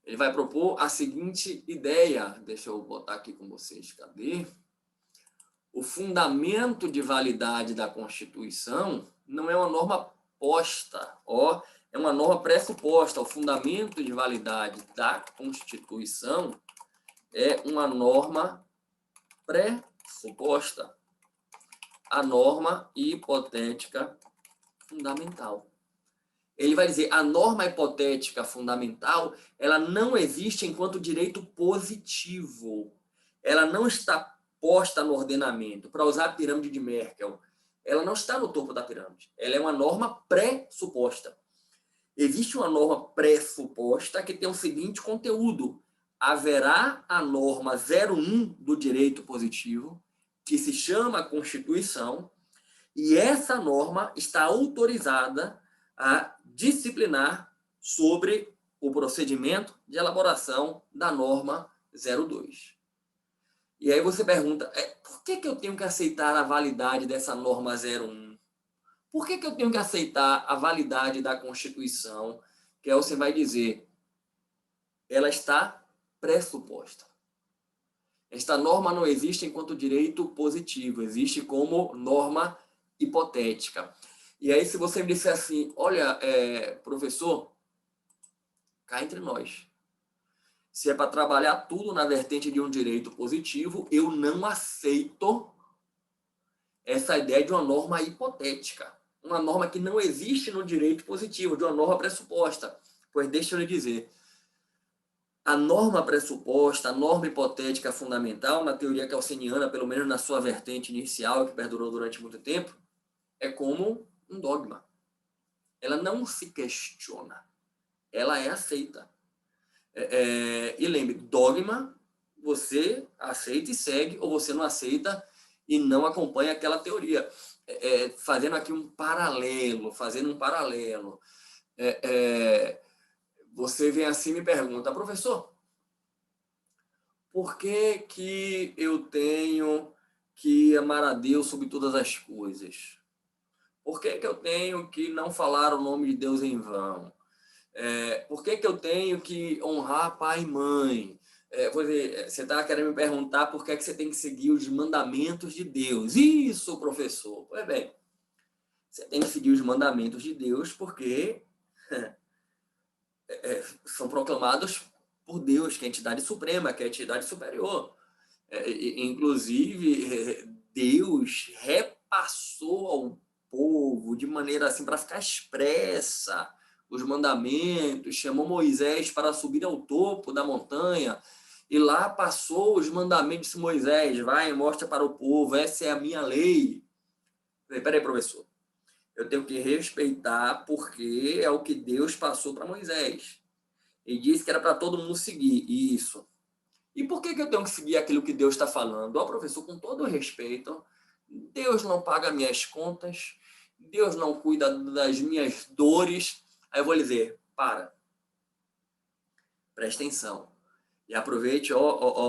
A: Ele vai propor a seguinte ideia. Deixa eu botar aqui com vocês. Cadê? O fundamento de validade da Constituição não é uma norma posta. É uma norma pressuposta. O fundamento de validade da Constituição é uma norma pressuposta. A norma hipotética fundamental. Ele vai dizer, a norma hipotética fundamental, ela não existe enquanto direito positivo. Ela não está posta no ordenamento. Para usar a pirâmide de Merkel, ela não está no topo da pirâmide. Ela é uma norma pressuposta. Existe uma norma pressuposta que tem o seguinte conteúdo. Haverá a norma 01 do direito positivo, que se chama Constituição, e essa norma está autorizada a disciplinar sobre o procedimento de elaboração da norma 02. E aí você pergunta, por que eu tenho que aceitar a validade dessa norma 01? Por que eu tenho que aceitar a validade da Constituição? Que você vai dizer, ela está pressuposta. Esta norma não existe enquanto direito positivo, existe como norma hipotética. E aí, se você me disser assim, olha, professor, cá entre nós, se é para trabalhar tudo na vertente de um direito positivo, eu não aceito essa ideia de uma norma hipotética, uma norma que não existe no direito positivo, de uma norma pressuposta. Pois deixa eu lhe dizer, a norma pressuposta, a norma hipotética fundamental, na teoria kelseniana, pelo menos na sua vertente inicial, que perdurou durante muito tempo, é como um dogma. Ela não se questiona. Ela é aceita. E lembre, dogma, você aceita e segue, ou você não aceita e não acompanha aquela teoria. Fazendo aqui um paralelo, você vem assim e me pergunta, professor, por que eu tenho que amar a Deus sobre todas as coisas? Por que eu tenho que não falar o nome de Deus em vão? Por que eu tenho que honrar pai e mãe? Você está querendo me perguntar por que você tem que seguir os mandamentos de Deus. Isso, professor. Pois bem, você tem que seguir os mandamentos de Deus porque são proclamados por Deus, que é a entidade suprema, que é a entidade superior. Inclusive, Deus repassou ao povo de maneira assim para ficar expressa os mandamentos, chamou Moisés para subir ao topo da montanha e lá passou os mandamentos de Moisés, vai, mostra para o povo, essa é a minha lei. Peraí, professor, eu tenho que respeitar porque é o que Deus passou para Moisés. Ele disse que era para todo mundo seguir isso. E por que eu tenho que seguir aquilo que Deus está falando? Ó, professor, com todo respeito, Deus não paga minhas contas, Deus não cuida das minhas dores. Aí eu vou lhe dizer, preste atenção. E aproveite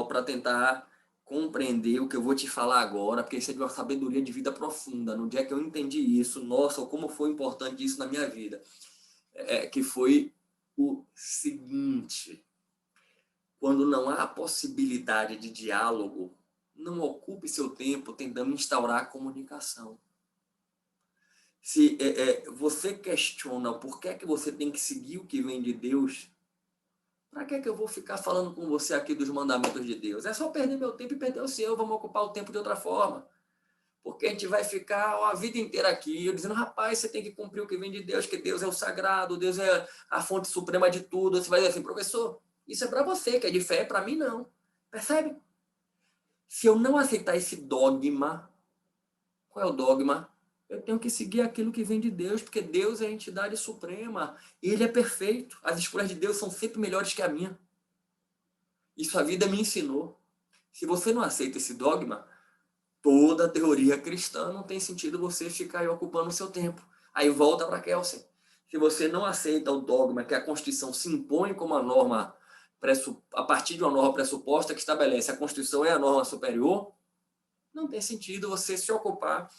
A: para tentar compreender o que eu vou te falar agora, porque isso é de uma sabedoria de vida profunda. No dia que eu entendi isso, nossa, como foi importante isso na minha vida. Que foi o seguinte: quando não há possibilidade de diálogo, não ocupe seu tempo tentando instaurar a comunicação. Se você questiona por que você tem que seguir o que vem de Deus, para que eu vou ficar falando com você aqui dos mandamentos de Deus? É só perder meu tempo e perder o seu, vamos ocupar o tempo de outra forma. Porque a gente vai ficar a vida inteira aqui, eu dizendo, rapaz, você tem que cumprir o que vem de Deus, que Deus é o sagrado, Deus é a fonte suprema de tudo. Você vai dizer assim, professor, isso é para você, que é de fé, para mim não. Percebe? Se eu não aceitar esse dogma, qual é o dogma? Eu tenho que seguir aquilo que vem de Deus, porque Deus é a entidade suprema. Ele é perfeito. As escolhas de Deus são sempre melhores que a minha. Isso a vida me ensinou. Se você não aceita esse dogma, toda a teoria cristã não tem sentido você ficar aí ocupando o seu tempo. Aí volta para Kelsen. Se você não aceita o dogma que a Constituição se impõe como a norma, a partir de uma norma pressuposta que estabelece a Constituição é a norma superior, não tem sentido você se ocupar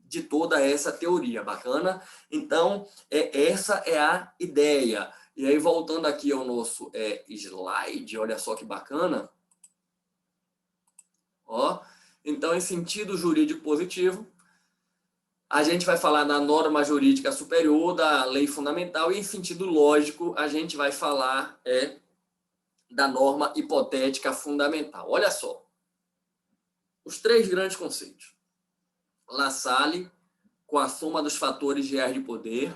A: de toda essa teoria. Bacana? Então, essa é a ideia. E aí, voltando aqui ao nosso slide, olha só que bacana. Ó, então, em sentido jurídico positivo, a gente vai falar da norma jurídica superior, da lei fundamental, e em sentido lógico, a gente vai falar da norma hipotética fundamental. Olha só, os três grandes conceitos. La Salle, com a soma dos fatores reais de poder.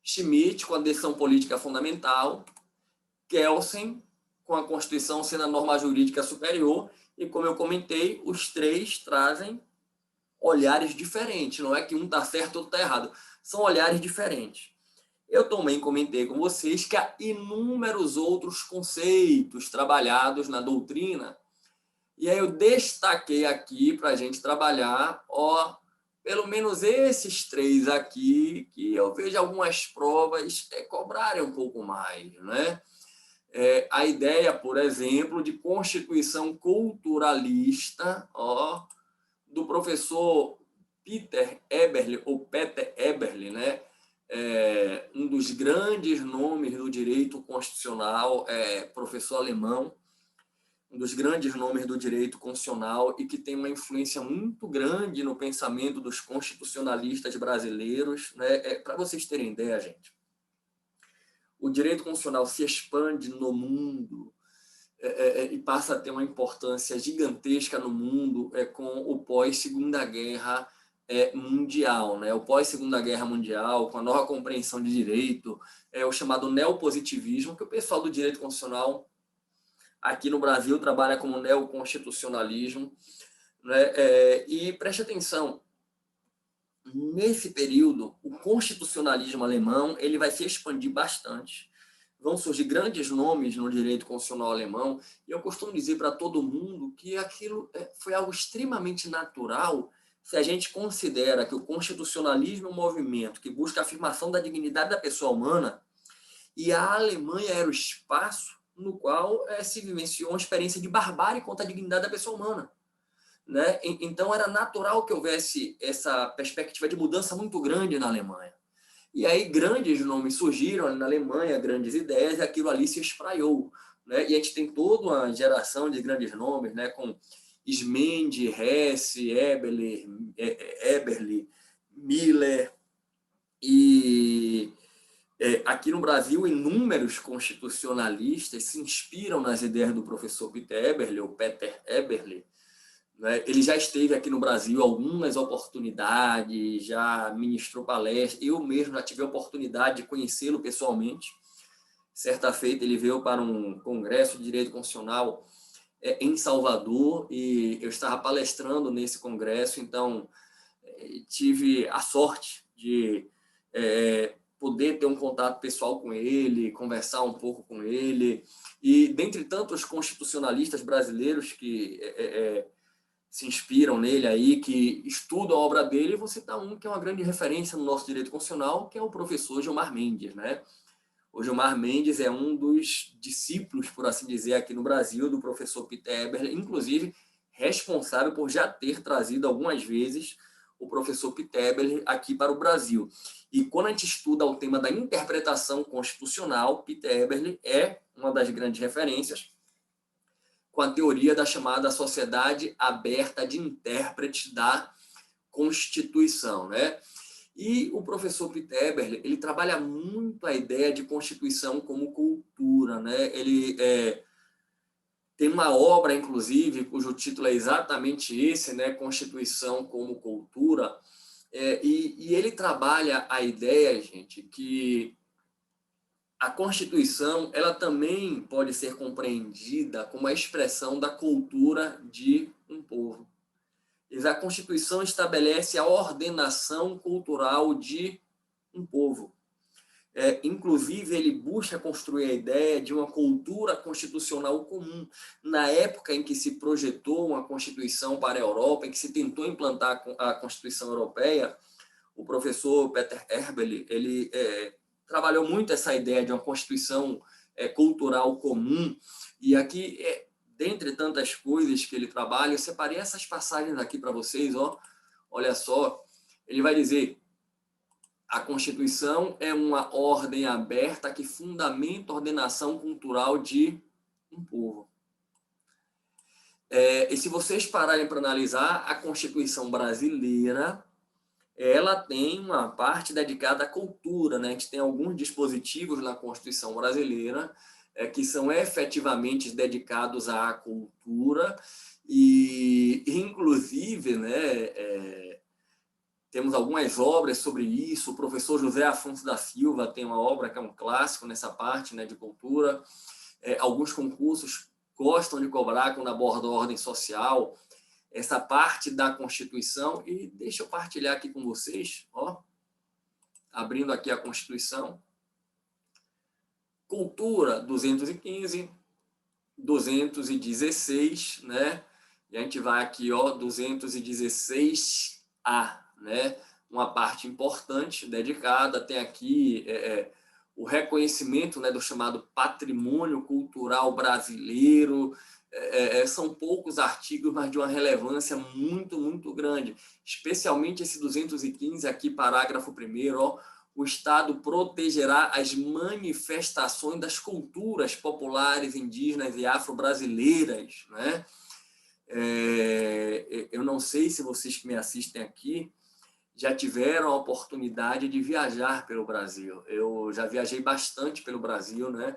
A: Schmitt, com a decisão política fundamental. Kelsen, com a Constituição sendo a norma jurídica superior. E, como eu comentei, os três trazem olhares diferentes. Não é que um está certo e outro está errado. São olhares diferentes. Eu também comentei com vocês que há inúmeros outros conceitos trabalhados na doutrina. E aí eu destaquei aqui para a gente trabalhar, pelo menos esses três aqui, que eu vejo algumas provas cobrarem um pouco mais, né? A ideia, por exemplo, de constituição culturalista, do professor Peter Eberle, ou Peter Eberle, né? Um dos grandes nomes do direito constitucional, professor alemão, um dos grandes nomes do direito constitucional e que tem uma influência muito grande no pensamento dos constitucionalistas brasileiros, né? Para vocês terem ideia, gente, o direito constitucional se expande no mundo e passa a ter uma importância gigantesca no mundo com o pós-Segunda Guerra Mundial, né? O pós-Segunda Guerra Mundial, com a nova compreensão de direito, o chamado neopositivismo, que o pessoal do direito constitucional aqui no Brasil trabalha como neoconstitucionalismo, né? E preste atenção, nesse período, o constitucionalismo alemão ele vai se expandir bastante. Vão surgir grandes nomes no direito constitucional alemão, e eu costumo dizer para todo mundo que aquilo foi algo extremamente natural se a gente considera que o constitucionalismo é um movimento que busca a afirmação da dignidade da pessoa humana, e a Alemanha era o espaço no qual se vivenciou uma experiência de barbárie contra a dignidade da pessoa humana, né? Então era natural que houvesse essa perspectiva de mudança muito grande na Alemanha. E aí grandes nomes surgiram na Alemanha, grandes ideias, e aquilo ali se espraiou, né? E a gente tem toda uma geração de grandes nomes, né? Com Smendi, Hess, Eberle, Miller, e aqui no Brasil, inúmeros constitucionalistas se inspiram nas ideias do professor Peter Eberle, ou Peter Eberle, né? Ele já esteve aqui no Brasil algumas oportunidades, já ministrou palestras, eu mesmo já tive a oportunidade de conhecê-lo pessoalmente. Certa feita, ele veio para um congresso de direito constitucional em Salvador, e eu estava palestrando nesse congresso, então tive a sorte de poder ter um contato pessoal com ele, conversar um pouco com ele. E, dentre tantos constitucionalistas brasileiros que se inspiram nele aí, que estudam a obra dele, você tá um que é uma grande referência no nosso direito constitucional, que é o professor Gilmar Mendes, né? O Gilmar Mendes é um dos discípulos, por assim dizer, aqui no Brasil, do professor Peter Eberle, inclusive responsável por já ter trazido algumas vezes o professor Peter Eberle aqui para o Brasil. E quando a gente estuda o tema da interpretação constitucional, Peter Eberle é uma das grandes referências, com a teoria da chamada sociedade aberta de intérpretes da Constituição, né? E o professor Peter Eberle, ele trabalha muito a ideia de Constituição como cultura, né? Ele tem uma obra, inclusive, cujo título é exatamente esse, né? Constituição como cultura. E ele trabalha a ideia, gente, que a Constituição ela também pode ser compreendida como a expressão da cultura de um povo. A Constituição estabelece a ordenação cultural de um povo. Inclusive, ele busca construir a ideia de uma cultura constitucional comum. Na época em que se projetou uma Constituição para a Europa, em que se tentou implantar a Constituição Europeia, o professor Peter Eberle, ele trabalhou muito essa ideia de uma Constituição cultural comum. E aqui, dentre tantas coisas que ele trabalha, eu separei essas passagens aqui para vocês. Olha só, ele vai dizer: a Constituição é uma ordem aberta que fundamenta a ordenação cultural de um povo. E se vocês pararem para analisar, a Constituição brasileira, ela tem uma parte dedicada à cultura, né? A gente tem alguns dispositivos na Constituição brasileira que são efetivamente dedicados à cultura e, inclusive, né, temos algumas obras sobre isso. O professor José Afonso da Silva tem uma obra que é um clássico nessa parte, né, de cultura. Alguns concursos gostam de cobrar quando abordam a ordem social, essa parte da Constituição. E deixa eu partilhar aqui com vocês, abrindo aqui a Constituição. Cultura 215, 216, né? E a gente vai aqui, 216A, né? Uma parte importante dedicada, tem aqui o reconhecimento, né, do chamado patrimônio cultural brasileiro. São poucos artigos, mas de uma relevância muito, muito grande, especialmente esse 215 aqui, parágrafo 1º, o Estado protegerá as manifestações das culturas populares, indígenas e afro-brasileiras, né? Eu não sei se vocês que me assistem aqui já tiveram a oportunidade de viajar pelo Brasil. Eu já viajei bastante pelo Brasil, né?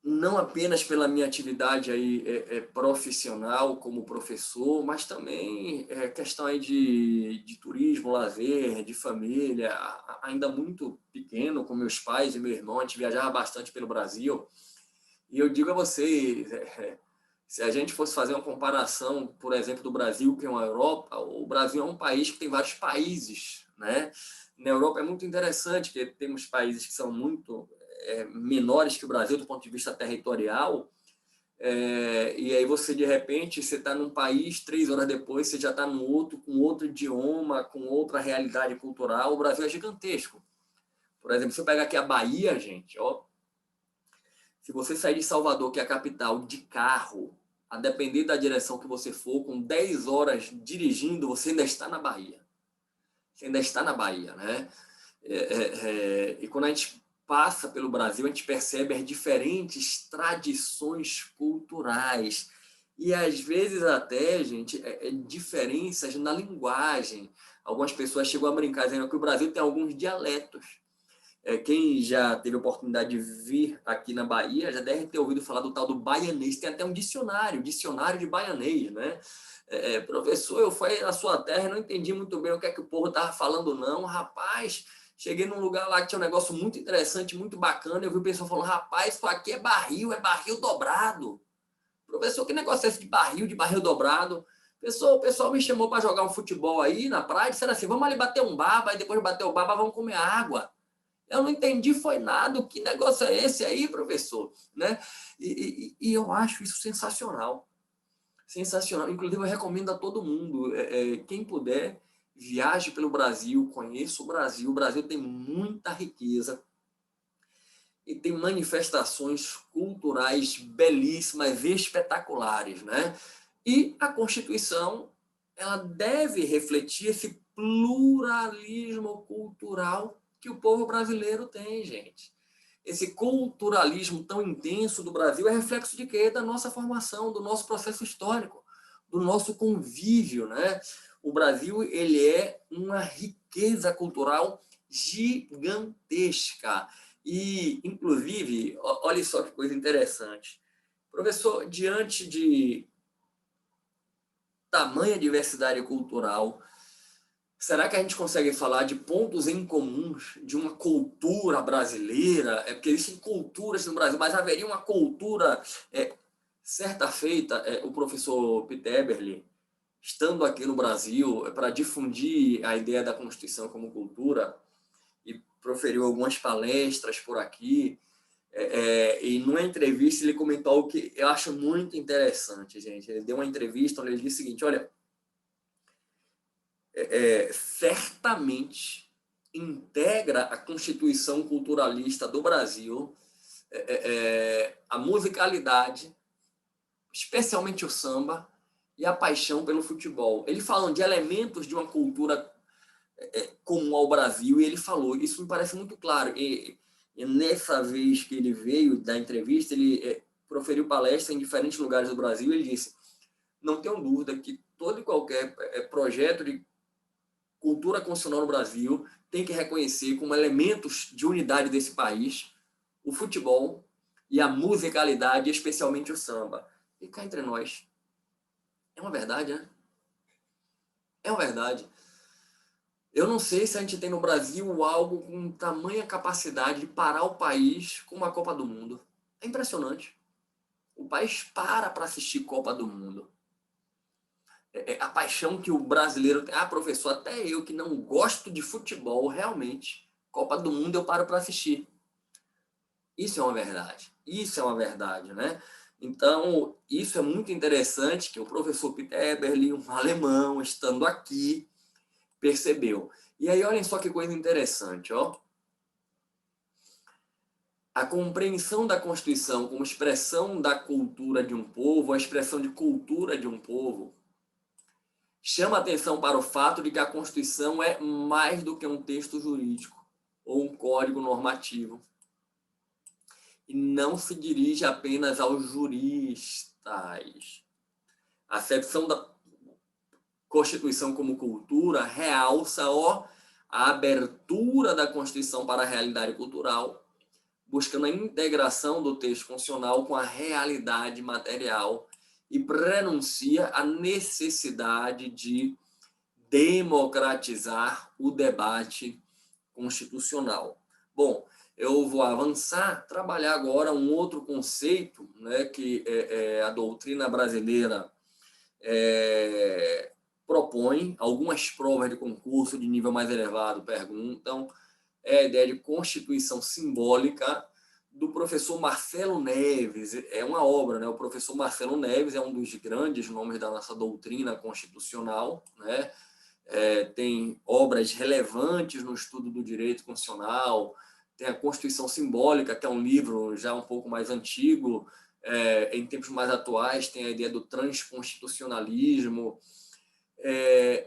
A: Não apenas pela minha atividade aí, profissional como professor, mas também questão aí de turismo, lazer, de família. Ainda muito pequeno, com meus pais e meu irmão, a gente viajava bastante pelo Brasil. E eu digo a vocês, se a gente fosse fazer uma comparação, por exemplo, do Brasil com a Europa, o Brasil é um país que tem vários países, né? Na Europa é muito interessante, que temos países que são muito menores que o Brasil do ponto de vista territorial, e aí você, de repente, você está num país, 3 horas depois você já está no outro, com outro idioma, com outra realidade cultural. O Brasil é gigantesco. Por exemplo, se eu pegar aqui a Bahia, gente, se você sair de Salvador, que é a capital, de carro, a depender da direção que você for, com 10 horas dirigindo, você ainda está na Bahia. Você ainda está na Bahia, né? E quando a gente passa pelo Brasil, a gente percebe as diferentes tradições culturais. E, às vezes, até, gente, diferenças na linguagem. Algumas pessoas chegam a brincar dizendo que o Brasil tem alguns dialetos. Quem já teve a oportunidade de vir aqui na Bahia já deve ter ouvido falar do tal do baianês. Tem até um dicionário de baianês, né? Professor, eu fui na sua terra e não entendi muito bem o que é que o povo estava falando, não. Rapaz, cheguei num lugar lá que tinha um negócio muito interessante, muito bacana. Eu vi o pessoal falando: rapaz, isso aqui é barril dobrado. Professor, que negócio é esse de barril dobrado? O pessoal me chamou para jogar um futebol aí na praia, disseram assim, vamos ali bater um baba, aí depois de bater o baba, vamos comer água. Eu não entendi foi nada, que negócio é esse aí, professor? Né? E eu acho isso sensacional. Sensacional. Inclusive, eu recomendo a todo mundo, quem puder, viaje pelo Brasil, conheça o Brasil. O Brasil tem muita riqueza e tem manifestações culturais belíssimas, espetaculares, né? E a Constituição, ela deve refletir esse pluralismo cultural que o povo brasileiro tem, gente. Esse culturalismo tão intenso do Brasil é reflexo de quê? Da nossa formação, do nosso processo histórico, do nosso convívio, né? O Brasil, ele é uma riqueza cultural gigantesca. E, inclusive, olha só que coisa interessante. Professor, diante de tamanha diversidade cultural, será que a gente consegue falar de pontos em comuns de uma cultura brasileira? É porque existem culturas no Brasil, mas haveria uma cultura. Certa feita, o professor Peter Eberle, estando aqui no Brasil, para difundir a ideia da Constituição como cultura, e proferiu algumas palestras por aqui, e numa entrevista ele comentou algo que eu acho muito interessante, gente. Ele deu uma entrevista onde ele disse o seguinte, olha, certamente integra a Constituição culturalista do Brasil a musicalidade, especialmente o samba, e a paixão pelo futebol. Ele falando de elementos de uma cultura comum ao Brasil, e ele falou, isso me parece muito claro. E nessa vez que ele veio da entrevista, ele proferiu palestra em diferentes lugares do Brasil, e ele disse, não tenho dúvida que todo e qualquer projeto de cultura constitucional no Brasil tem que reconhecer como elementos de unidade desse país o futebol e a musicalidade, especialmente o samba. E cá entre nós, é uma verdade, né? É uma verdade. Eu não sei se a gente tem no Brasil algo com tamanha capacidade de parar o país com uma Copa do Mundo. É impressionante. O país para assistir Copa do Mundo. A paixão que o brasileiro tem. Ah, professor, até eu que não gosto de futebol, realmente, Copa do Mundo eu paro para assistir. Isso é uma verdade. Isso é uma verdade, né? Então, isso é muito interessante que o professor Peter Eberle, um alemão, estando aqui, percebeu. E aí, olhem só que coisa interessante, ó. A compreensão da Constituição como expressão da cultura de um povo, a expressão de cultura de um povo, chama atenção para o fato de que a Constituição é mais do que um texto jurídico ou um código normativo. E não se dirige apenas aos juristas. A acepção da Constituição como cultura realça a abertura da Constituição para a realidade cultural, buscando a integração do texto constitucional com a realidade material e prenuncia a necessidade de democratizar o debate constitucional. Bom, eu vou avançar, trabalhar agora um outro conceito, né, que a doutrina brasileira propõe. Algumas provas de concurso de nível mais elevado perguntam. É a ideia de constituição simbólica do professor Marcelo Neves. É uma obra, né? O professor Marcelo Neves é um dos grandes nomes da nossa doutrina constitucional, né? Tem obras relevantes no estudo do direito constitucional, tem a Constituição Simbólica, que é um livro já um pouco mais antigo, em tempos mais atuais tem a ideia do transconstitucionalismo,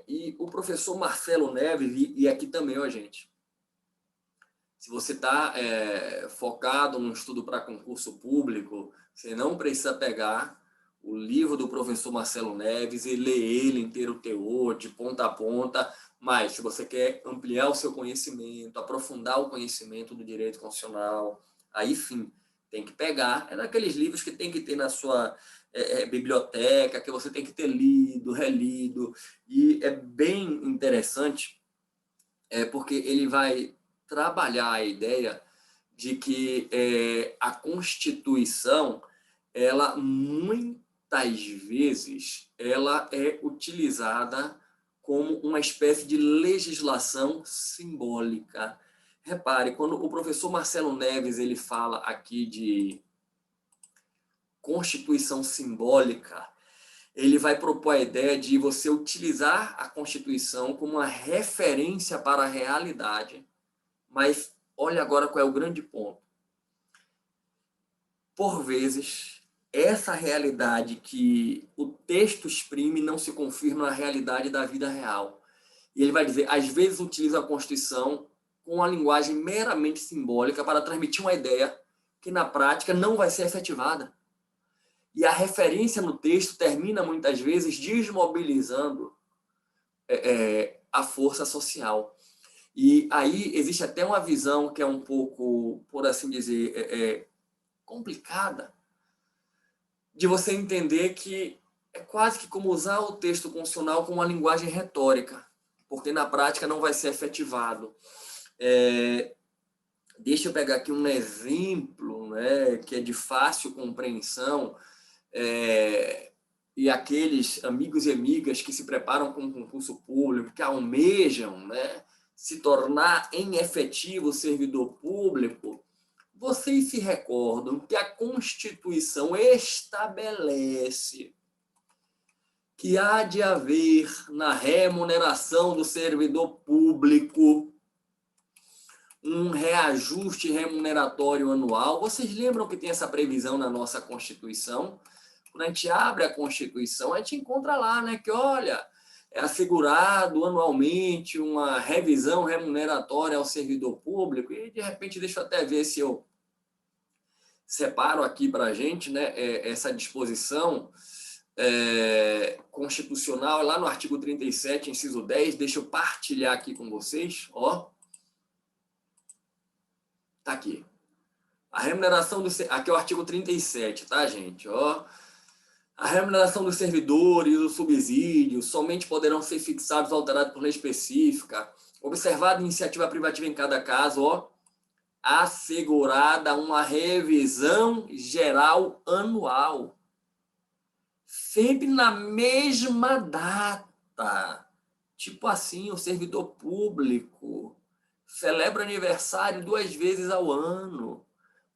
A: e o professor Marcelo Neves, e aqui também, ó, gente, se você está focado num estudo para concurso público, você não precisa pegar o livro do professor Marcelo Neves e ler ele inteiro, teor, de ponta a ponta, mas se você quer ampliar o seu conhecimento, aprofundar o conhecimento do direito constitucional, aí sim, tem que pegar. É daqueles livros que tem que ter na sua biblioteca, que você tem que ter lido, relido, e é bem interessante, porque ele vai trabalhar a ideia de que a Constituição, ela muitas vezes, ela é utilizada como uma espécie de legislação simbólica. Repare, quando o professor Marcelo Neves ele fala aqui de constituição simbólica, ele vai propor a ideia de você utilizar a Constituição como uma referência para a realidade. Mas olha agora qual é o grande ponto. Por vezes, essa realidade que o texto exprime não se confirma na realidade da vida real. E ele vai dizer, às vezes utiliza a Constituição com uma linguagem meramente simbólica para transmitir uma ideia que na prática não vai ser efetivada. E a referência no texto termina muitas vezes desmobilizando a força social. E aí existe até uma visão que é um pouco, por assim dizer, complicada, de você entender que é quase que como usar o texto constitucional como uma linguagem retórica, porque na prática não vai ser efetivado. Deixa eu pegar aqui um exemplo, né, que é de fácil compreensão, e aqueles amigos e amigas que se preparam com um concurso público, que almejam, né, se tornar em efetivo servidor público, vocês se recordam que a Constituição estabelece que há de haver na remuneração do servidor público um reajuste remuneratório anual. Vocês lembram que tem essa previsão na nossa Constituição? Quando a gente abre a Constituição, a gente encontra lá, né, que, olha, é assegurado anualmente uma revisão remuneratória ao servidor público. E, de repente, deixa eu até ver se eu separo aqui para a gente, né, essa disposição constitucional, lá no artigo 37, inciso 10. Deixa eu partilhar aqui com vocês. Ó. Tá aqui. A remuneração do... Aqui é o artigo 37, tá, gente? Ó. A remuneração dos servidores, o subsídio, somente poderão ser fixados ou alterados por lei específica, observada iniciativa privativa em cada caso, ó, assegurada uma revisão geral anual. Sempre na mesma data. Tipo assim, o servidor público celebra aniversário 2 vezes ao ano.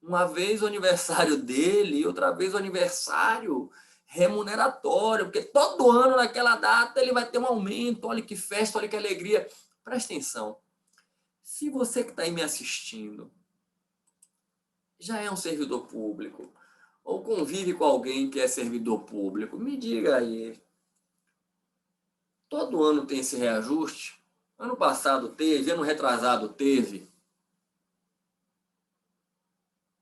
A: Uma vez o aniversário dele e outra vez o aniversário remuneratório, porque todo ano naquela data ele vai ter um aumento. Olha que festa, olha que alegria. Presta atenção. Se você que está aí me assistindo já é um servidor público ou convive com alguém que é servidor público, me diga aí. Todo ano tem esse reajuste? Ano passado teve, ano retrasado teve.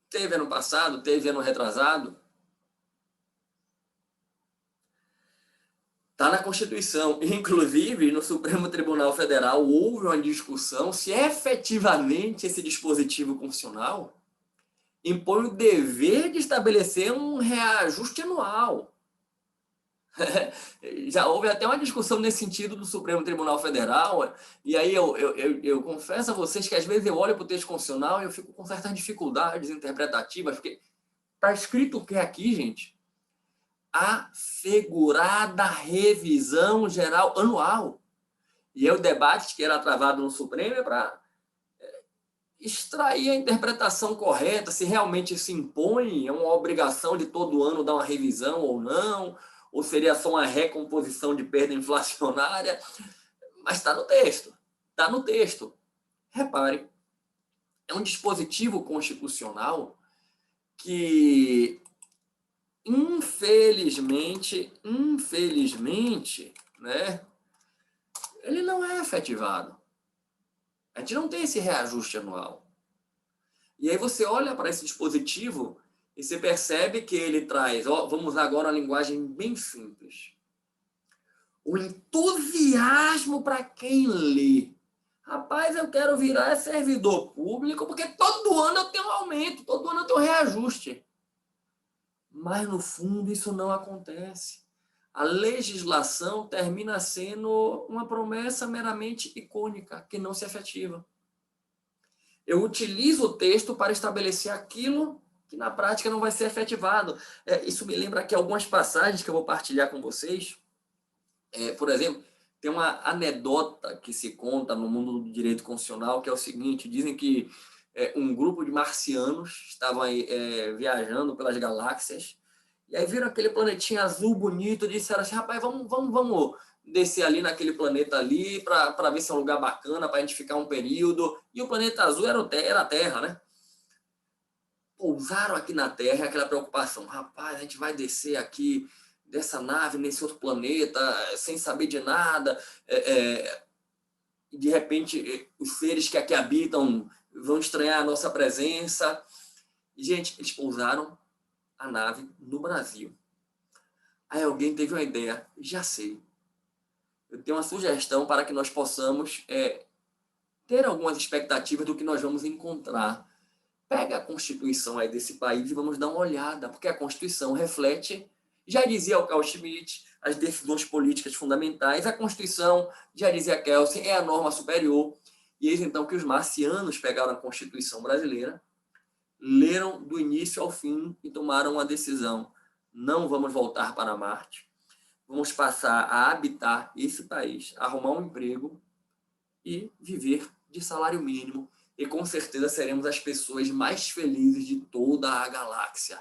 A: Teve ano passado, teve ano retrasado. Está na Constituição. Inclusive, no Supremo Tribunal Federal houve uma discussão se efetivamente esse dispositivo constitucional impõe o dever de estabelecer um reajuste anual. Já houve até uma discussão nesse sentido do Supremo Tribunal Federal, e aí eu confesso a vocês que às vezes eu olho para o texto constitucional e eu fico com certas dificuldades interpretativas, porque está escrito o que é aqui, gente? Assegurada revisão geral anual. E aí o debate que era travado no Supremo é para extrair a interpretação correta, se realmente se impõe, é uma obrigação de todo ano dar uma revisão ou não, ou seria só uma recomposição de perda inflacionária, mas está no texto. Está no texto. Repare, é um dispositivo constitucional que, infelizmente, né, ele não é efetivado. A gente não tem esse reajuste anual. E aí você olha para esse dispositivo e você percebe que ele traz, ó, vamos usar agora uma linguagem bem simples. O entusiasmo para quem lê. Rapaz, eu quero virar servidor público porque todo ano eu tenho um aumento, todo ano eu tenho um reajuste. Mas, no fundo, isso não acontece. A legislação termina sendo uma promessa meramente icônica, que não se efetiva. Eu utilizo o texto para estabelecer aquilo que na prática não vai ser efetivado. Isso me lembra aqui algumas passagens que eu vou partilhar com vocês. Por exemplo, tem uma anedota que se conta no mundo do direito constitucional, que é o seguinte: dizem que um grupo de marcianos estavam aí, viajando pelas galáxias, e aí viram aquele planetinha azul bonito, e disseram assim, rapaz, vamos descer ali naquele planeta ali, para ver se é um lugar bacana, para a gente ficar um período. E o planeta azul era a Terra, né? Pousaram aqui na Terra, aquela preocupação, rapaz, a gente vai descer aqui dessa nave nesse outro planeta, sem saber de nada, de repente os seres que aqui habitam vão estranhar a nossa presença. E, gente, eles pousaram a nave no Brasil. Aí alguém teve uma ideia, já sei. Eu tenho uma sugestão para que nós possamos ter algumas expectativas do que nós vamos encontrar. Pega a Constituição aí desse país e vamos dar uma olhada, porque a Constituição reflete, já dizia o Carl Schmitt, as decisões políticas fundamentais. A Constituição, já dizia Kelsen, é a norma superior. E eis então que os marcianos pegaram a Constituição brasileira, leram do início ao fim e tomaram uma decisão. Não vamos voltar para Marte, vamos passar a habitar esse país, arrumar um emprego e viver de salário mínimo. E com certeza seremos as pessoas mais felizes de toda a galáxia.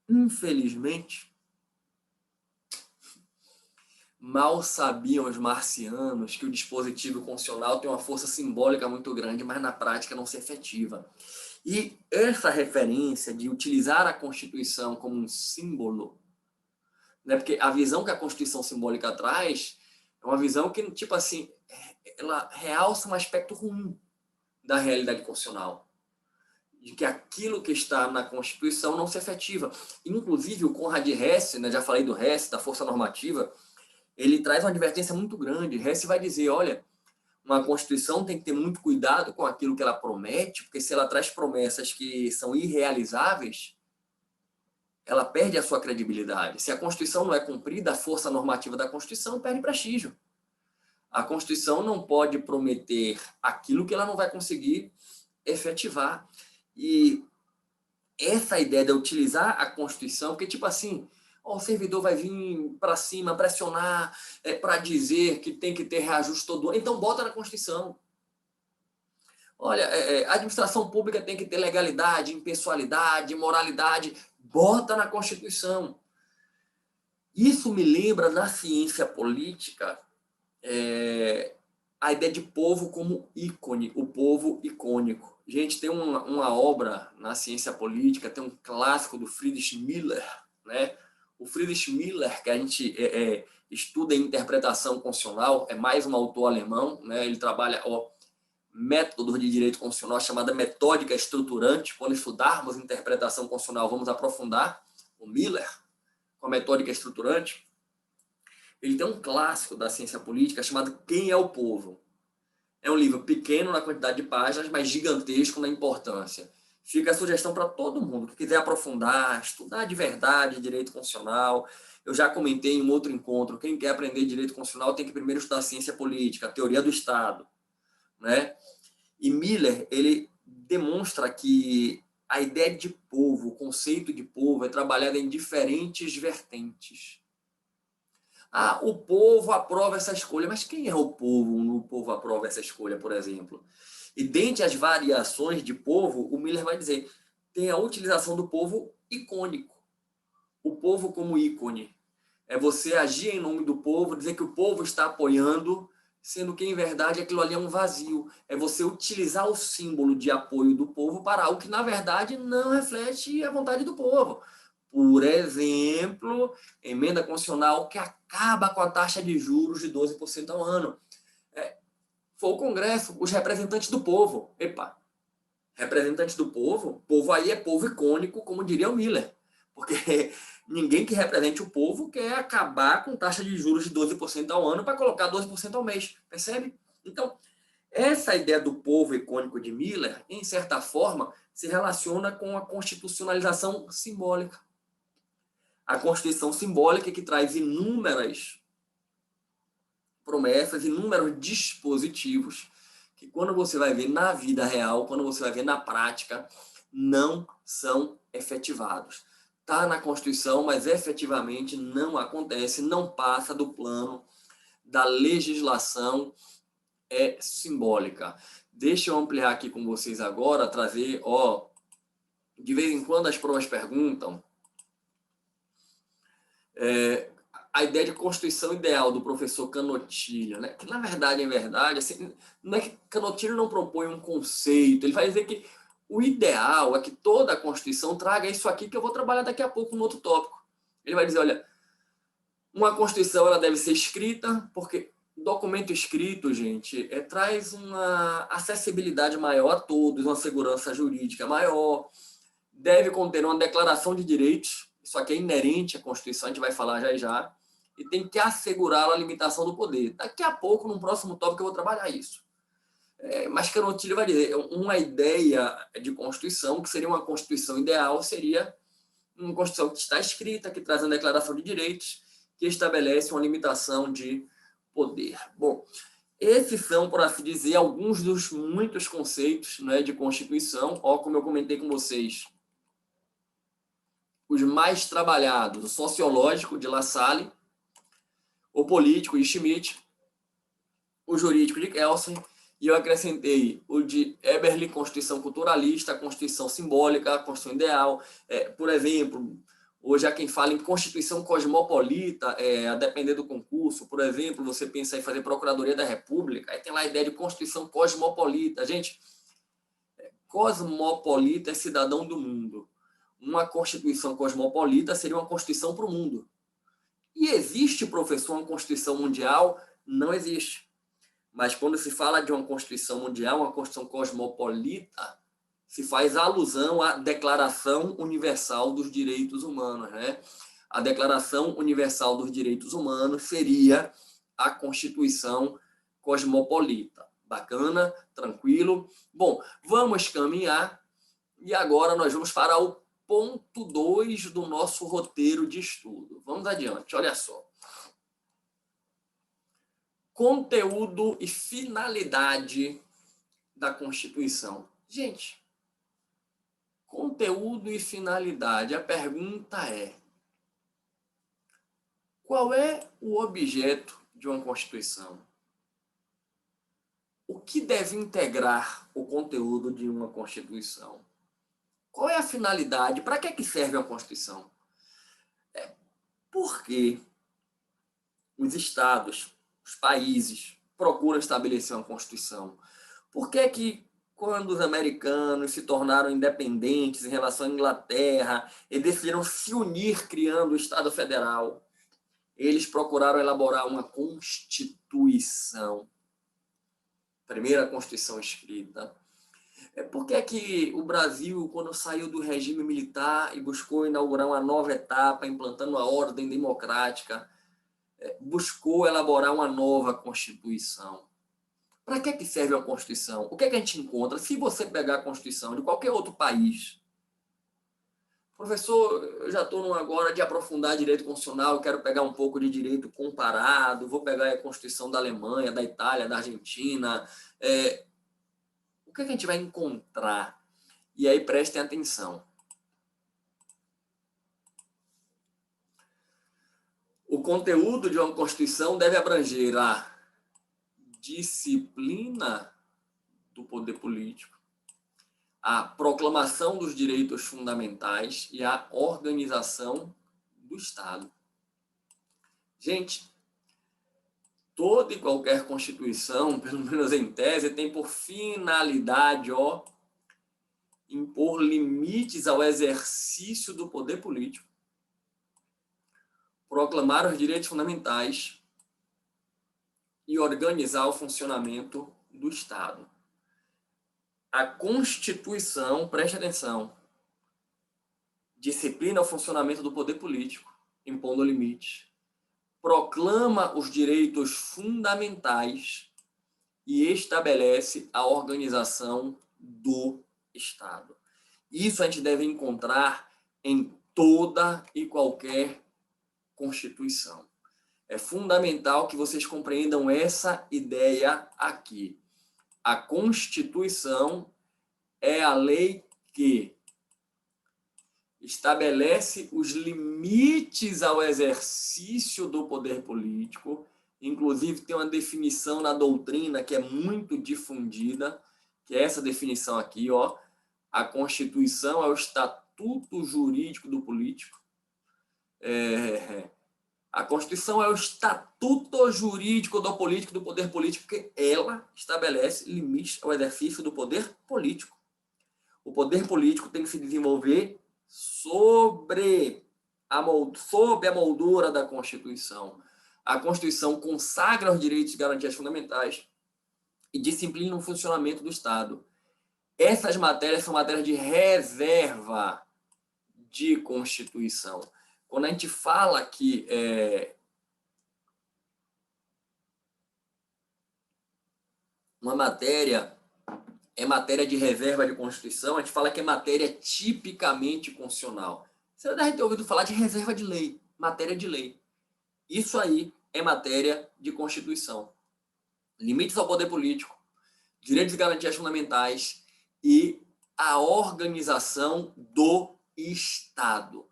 A: Infelizmente, mal sabiam os marcianos que o dispositivo constitucional tem uma força simbólica muito grande, mas na prática não se efetiva. E essa referência de utilizar a Constituição como um símbolo, né, porque a visão que a Constituição simbólica traz é uma visão que, tipo assim, ela realça um aspecto ruim da realidade constitucional, de que aquilo que está na Constituição não se efetiva. Inclusive, o Conrad Hesse, né, já falei do Hesse, da força normativa, ele traz uma advertência muito grande. Hesse vai dizer, olha, uma Constituição tem que ter muito cuidado com aquilo que ela promete, porque se ela traz promessas que são irrealizáveis, ela perde a sua credibilidade. Se a Constituição não é cumprida, a força normativa da Constituição perde prestígio. A Constituição não pode prometer aquilo que ela não vai conseguir efetivar. E essa ideia de utilizar a Constituição, porque tipo assim, o servidor vai vir para cima, pressionar, para dizer que tem que ter reajuste todo ano, então bota na Constituição. Olha, a administração pública tem que ter legalidade, impessoalidade, moralidade, bota na Constituição. Isso me lembra, na ciência política, a ideia de povo como ícone, o povo icônico. Gente, tem uma obra na ciência política, tem um clássico do Friedrich Miller, né? O Friedrich Miller, que a gente estuda em interpretação constitucional, é mais um autor alemão, né? Ele trabalha o método de direito constitucional chamada metódica estruturante. Quando estudarmos interpretação constitucional, vamos aprofundar o Miller com a metódica estruturante. Ele tem um clássico da ciência política chamado Quem é o Povo? É um livro pequeno na quantidade de páginas, mas gigantesco na importância. Fica a sugestão para todo mundo que quiser aprofundar, estudar de verdade direito constitucional. Eu já comentei em um outro encontro, quem quer aprender direito constitucional tem que primeiro estudar ciência política, a teoria do Estado, né? E Miller, ele demonstra que a ideia de povo, o conceito de povo é trabalhado em diferentes vertentes. O povo aprova essa escolha. Mas quem é o povo no povo aprova essa escolha, por exemplo? E dentre as variações de povo, o Miller vai dizer, tem a utilização do povo icônico. O povo como ícone. É você agir em nome do povo, dizer que o povo está apoiando, sendo que, em verdade, aquilo ali é um vazio. É você utilizar o símbolo de apoio do povo para algo que, na verdade, não reflete a vontade do povo. Por exemplo, emenda constitucional que acaba com a taxa de juros de 12% ao ano. Foi o Congresso, os representantes do povo. Representantes do povo? Povo aí é povo icônico, como diria o Miller. Porque ninguém que represente o povo quer acabar com taxa de juros de 12% ao ano para colocar 12% ao mês. Percebe? Então, essa ideia do povo icônico de Miller, em certa forma, se relaciona com a constitucionalização simbólica. A Constituição simbólica que traz inúmeras promessas, inúmeros dispositivos que quando você vai ver na vida real, quando você vai ver na prática, não são efetivados. Está na Constituição, mas efetivamente não acontece, não passa do plano da legislação simbólica. Deixa eu ampliar aqui com vocês agora, trazer, de vez em quando as provas perguntam a ideia de Constituição ideal do professor Canottilho, né? Que na verdade, assim, não é que Canottilho não propõe um conceito, ele vai dizer que o ideal é que toda a Constituição traga isso aqui que eu vou trabalhar daqui a pouco no outro tópico. Ele vai dizer, olha, uma Constituição ela deve ser escrita, porque documento escrito, gente, traz uma acessibilidade maior a todos, uma segurança jurídica maior, deve conter uma declaração de direitos, isso aqui é inerente à Constituição, a gente vai falar já e já, e tem que assegurar a limitação do poder. Daqui a pouco, no próximo tópico, eu vou trabalhar isso. Mas Canottilho vai dizer, uma ideia de Constituição, que seria uma Constituição ideal, seria uma Constituição que está escrita, que traz uma declaração de direitos, que estabelece uma limitação de poder. Bom, esses são, por assim dizer, alguns dos muitos conceitos, né, de Constituição. Como eu comentei com vocês, os mais trabalhados, o sociológico, de La Salle, o político, de Schmitt, o jurídico, de Kelsen, e eu acrescentei o de Eberle, Constituição culturalista, Constituição simbólica, Constituição ideal. Por exemplo, hoje há quem fala em Constituição cosmopolita, a depender do concurso. Por exemplo, você pensa em fazer Procuradoria da República, aí tem lá a ideia de Constituição cosmopolita. Gente, cosmopolita é cidadão do mundo. Uma Constituição cosmopolita seria uma Constituição para o mundo. E existe, professor, uma Constituição mundial? Não existe. Mas quando se fala de uma Constituição mundial, uma Constituição cosmopolita, se faz alusão à Declaração Universal dos Direitos Humanos, né? A Declaração Universal dos Direitos Humanos seria a Constituição cosmopolita. Bacana, tranquilo. Bom, vamos caminhar e agora nós vamos para o ponto 2 do nosso roteiro de estudo. Vamos adiante, olha só. Conteúdo e finalidade da Constituição. Gente, conteúdo e finalidade. A pergunta é: qual é o objeto de uma Constituição? O que deve integrar o conteúdo de uma Constituição? Qual é a finalidade? Para que serve a Constituição? Por que os estados, os países, procuram estabelecer uma Constituição? Por que quando os americanos se tornaram independentes em relação à Inglaterra e decidiram se unir criando o Estado Federal, eles procuraram elaborar uma Constituição? Primeira Constituição escrita. Por que o Brasil, quando saiu do regime militar e buscou inaugurar uma nova etapa, implantando uma ordem democrática, buscou elaborar uma nova Constituição? Para que serve a Constituição? O que a gente encontra? Se você pegar a Constituição de qualquer outro país, professor, eu já estou agora de aprofundar direito constitucional, eu quero pegar um pouco de direito comparado, vou pegar a Constituição da Alemanha, da Itália, da Argentina. O que a gente vai encontrar? E aí prestem atenção. O conteúdo de uma Constituição deve abranger a disciplina do poder político, a proclamação dos direitos fundamentais e a organização do Estado. Gente, toda e qualquer Constituição, pelo menos em tese, tem por finalidade impor limites ao exercício do poder político, proclamar os direitos fundamentais e organizar o funcionamento do Estado. A Constituição, preste atenção, disciplina o funcionamento do poder político, impondo limites, proclama os direitos fundamentais e estabelece a organização do Estado. Isso a gente deve encontrar em toda e qualquer Constituição. É fundamental que vocês compreendam essa ideia aqui. A Constituição é a lei que estabelece os limites ao exercício do poder político. Inclusive, tem uma definição na doutrina que é muito difundida, que é essa definição aqui, ó. A Constituição é o estatuto jurídico do político. A Constituição é o estatuto jurídico do político, do poder político, porque ela estabelece limites ao exercício do poder político. O poder político tem que se desenvolver sob a moldura da Constituição. A Constituição consagra os direitos e garantias fundamentais e disciplina o funcionamento do Estado. Essas matérias são matérias de reserva de Constituição. Quando a gente fala que uma matéria é matéria de reserva de Constituição, a gente fala que é matéria tipicamente constitucional. Você deve ter ouvido falar de reserva de lei, matéria de lei. Isso aí é matéria de Constituição. Limites ao poder político, direitos e garantias fundamentais e a organização do Estado.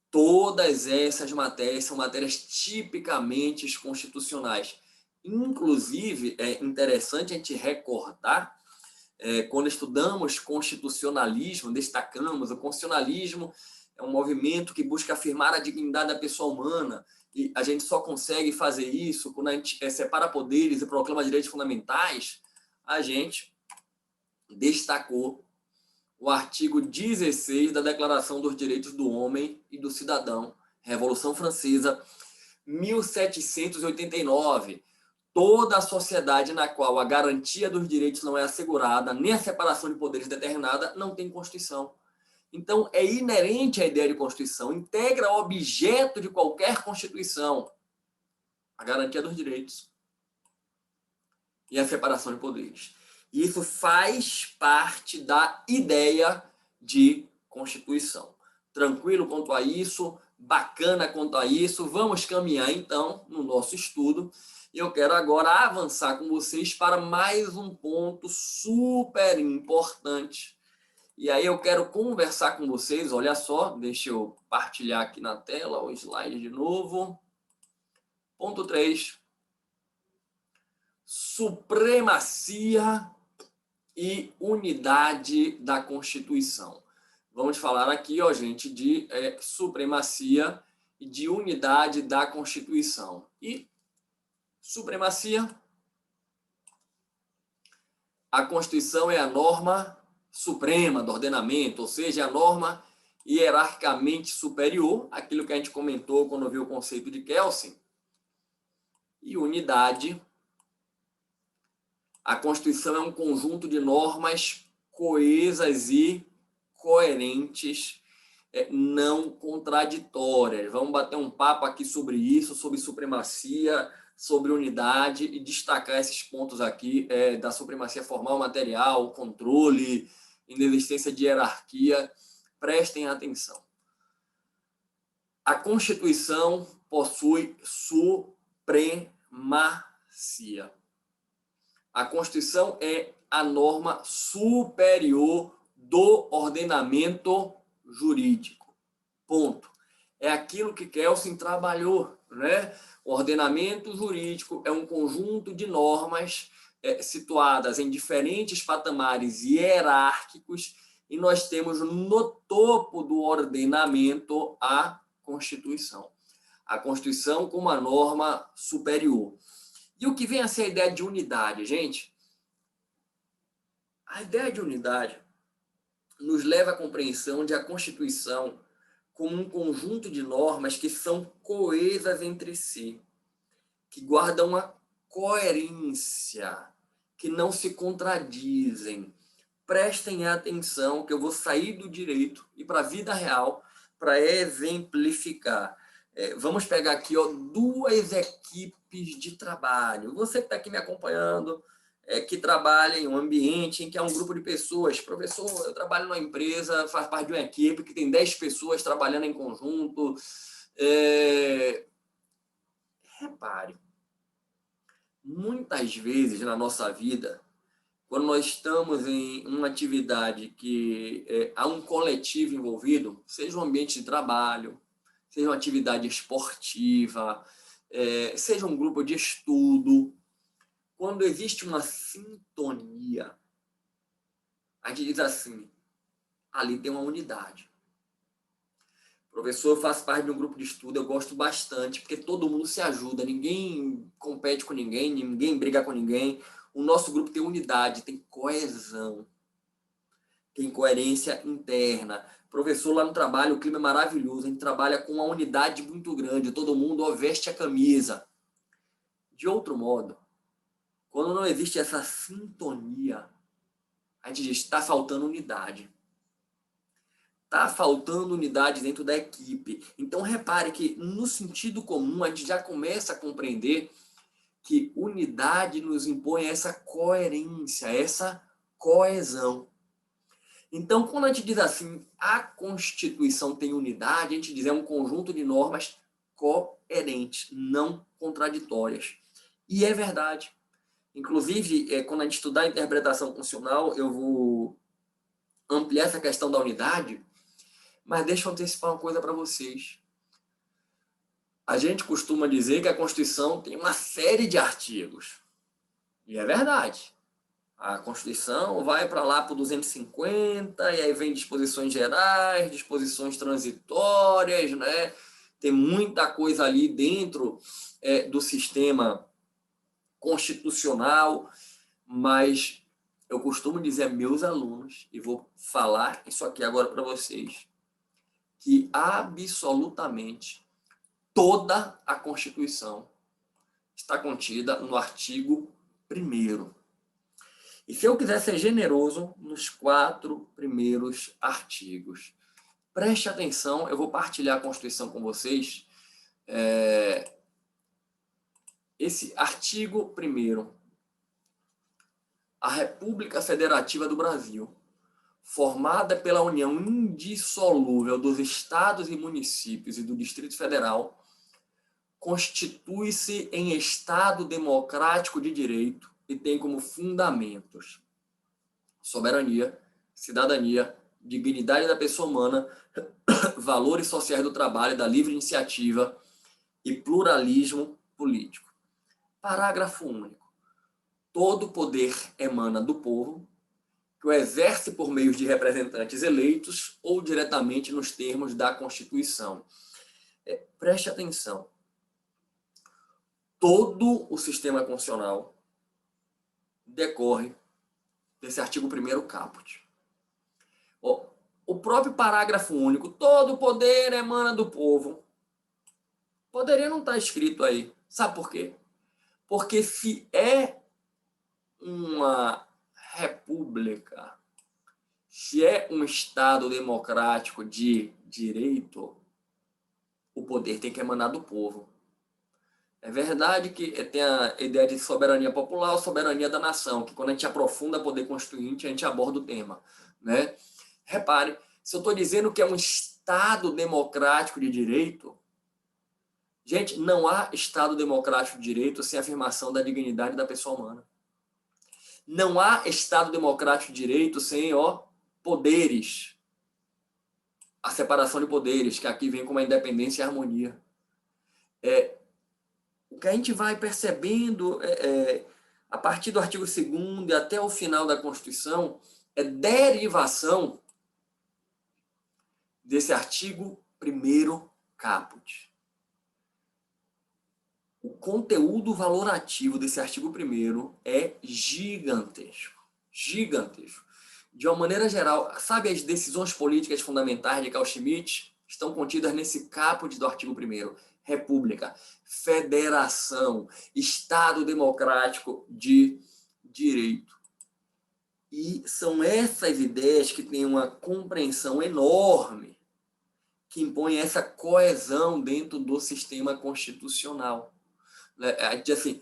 A: Todas essas matérias são matérias tipicamente constitucionais. Inclusive, é interessante a gente recordar, quando estudamos constitucionalismo, destacamos o constitucionalismo é um movimento que busca afirmar a dignidade da pessoa humana, e a gente só consegue fazer isso quando a gente separa poderes e proclama direitos fundamentais. A gente destacou o artigo 16 da Declaração dos Direitos do Homem e do Cidadão, Revolução Francesa, 1789. Toda a sociedade na qual a garantia dos direitos não é assegurada, nem a separação de poderes determinada, não tem Constituição. Então, é inerente à ideia de Constituição, integra o objeto de qualquer Constituição, a garantia dos direitos e a separação de poderes. E isso faz parte da ideia de Constituição. Tranquilo quanto a isso, bacana quanto a isso, vamos caminhar então no nosso estudo. E eu quero agora avançar com vocês para mais um ponto super importante. E aí eu quero conversar com vocês, olha só, deixa eu partilhar aqui na tela o slide de novo. Ponto 3. Supremacia e unidade da Constituição. Vamos falar aqui, ó, gente, de supremacia e de unidade da Constituição. E supremacia, a Constituição é a norma suprema do ordenamento, ou seja, a norma hierarquicamente superior, aquilo que a gente comentou quando viu o conceito de Kelsen. E unidade, a Constituição é um conjunto de normas coesas e coerentes, não contraditórias. Vamos bater um papo aqui sobre isso, sobre supremacia, sobre unidade e destacar esses pontos aqui da supremacia formal, material, controle, inexistência de hierarquia. Prestem atenção. A Constituição possui supremacia. A Constituição é a norma superior do ordenamento jurídico. Ponto. É aquilo que Kelsen trabalhou, né? O ordenamento jurídico é um conjunto de normas situadas em diferentes patamares hierárquicos e nós temos no topo do ordenamento a Constituição. A Constituição como a norma superior. E o que vem a ser a ideia de unidade, gente? A ideia de unidade nos leva à compreensão de a Constituição como um conjunto de normas que são coesas entre si, que guardam uma coerência, que não se contradizem. Prestem atenção que eu vou sair do direito e para a vida real para exemplificar. Vamos pegar aqui, ó, duas equipes de trabalho. Você que está aqui me acompanhando, que trabalha em um ambiente em que há um grupo de pessoas. Professor, eu trabalho numa empresa, faz parte de uma equipe que tem 10 pessoas trabalhando em conjunto. Repare, muitas vezes na nossa vida, quando nós estamos em uma atividade que há um coletivo envolvido, seja um ambiente de trabalho, seja uma atividade esportiva, seja um grupo de estudo, quando existe uma sintonia, a gente diz assim, ali tem uma unidade. Professor, eu faço parte de um grupo de estudo, eu gosto bastante, porque todo mundo se ajuda, ninguém compete com ninguém, ninguém briga com ninguém. O nosso grupo tem unidade, tem coesão, tem coerência interna. Professor, lá no trabalho, o clima é maravilhoso, a gente trabalha com uma unidade muito grande, todo mundo veste a camisa. De outro modo, quando não existe essa sintonia, a gente diz, está faltando unidade. Está faltando unidade dentro da equipe. Então, repare que, no sentido comum, a gente já começa a compreender que unidade nos impõe essa coerência, essa coesão. Então, quando a gente diz assim, a Constituição tem unidade, a gente diz é um conjunto de normas coerentes, não contraditórias. E é verdade. Inclusive, quando a gente estudar a interpretação funcional, eu vou ampliar essa questão da unidade, mas deixa eu antecipar uma coisa para vocês. A gente costuma dizer que a Constituição tem uma série de artigos. E é verdade. A Constituição vai para lá para o 250, e aí vem disposições gerais, disposições transitórias, né? Tem muita coisa ali dentro do sistema constitucional, mas eu costumo dizer a meus alunos, e vou falar isso aqui agora para vocês, que absolutamente toda a Constituição está contida no artigo 1º. E se eu quiser ser generoso, nos 4 primeiros artigos. Preste atenção, eu vou partilhar a Constituição com vocês. Esse artigo 1º. A República Federativa do Brasil, formada pela união indissolúvel dos estados e municípios e do Distrito Federal, constitui-se em Estado democrático de direito e tem como fundamentos soberania, cidadania, dignidade da pessoa humana, valores sociais do trabalho, da livre iniciativa e pluralismo político. Parágrafo único. Todo poder emana do povo, que o exerce por meio de representantes eleitos ou diretamente nos termos da Constituição. Preste atenção. Todo o sistema constitucional decorre desse artigo 1º caput. O próprio parágrafo único, todo poder emana do povo, poderia não estar escrito aí. Sabe por quê? Porque se é uma república, se é um Estado democrático de direito, o poder tem que emanar do povo. É verdade que tem a ideia de soberania popular ou soberania da nação, que quando a gente aprofunda o poder constituinte, a gente aborda o tema, né? Repare, se eu estou dizendo que é um Estado democrático de direito, gente, não há Estado democrático de direito sem a afirmação da dignidade da pessoa humana. Não há Estado democrático de direito sem poderes. A separação de poderes, que aqui vem como a independência e a harmonia. O que a gente vai percebendo a partir do artigo 2º e até o final da Constituição é derivação desse artigo 1º caput. O conteúdo valorativo desse artigo 1º é gigantesco. Gigantesco. De uma maneira geral, sabe as decisões políticas fundamentais de Carl Schmitt? Estão contidas nesse caput do artigo 1º. República, federação, Estado democrático de direito. E são essas ideias que têm uma compreensão enorme, que impõem essa coesão dentro do sistema constitucional. Assim,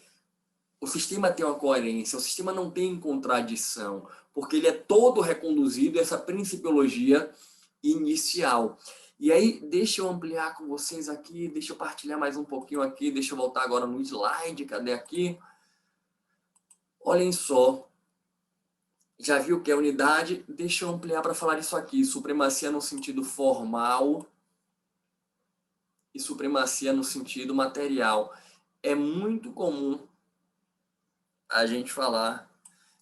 A: o sistema tem uma coerência, o sistema não tem contradição, porque ele é todo reconduzido a essa principiologia inicial. E aí, deixa eu ampliar com vocês aqui, deixa eu partilhar mais um pouquinho aqui, deixa eu voltar agora no slide, cadê aqui? Olhem só, Já viu o que é unidade? Deixa eu ampliar para falar disso aqui. Supremacia no sentido formal e supremacia no sentido material. É muito comum a gente falar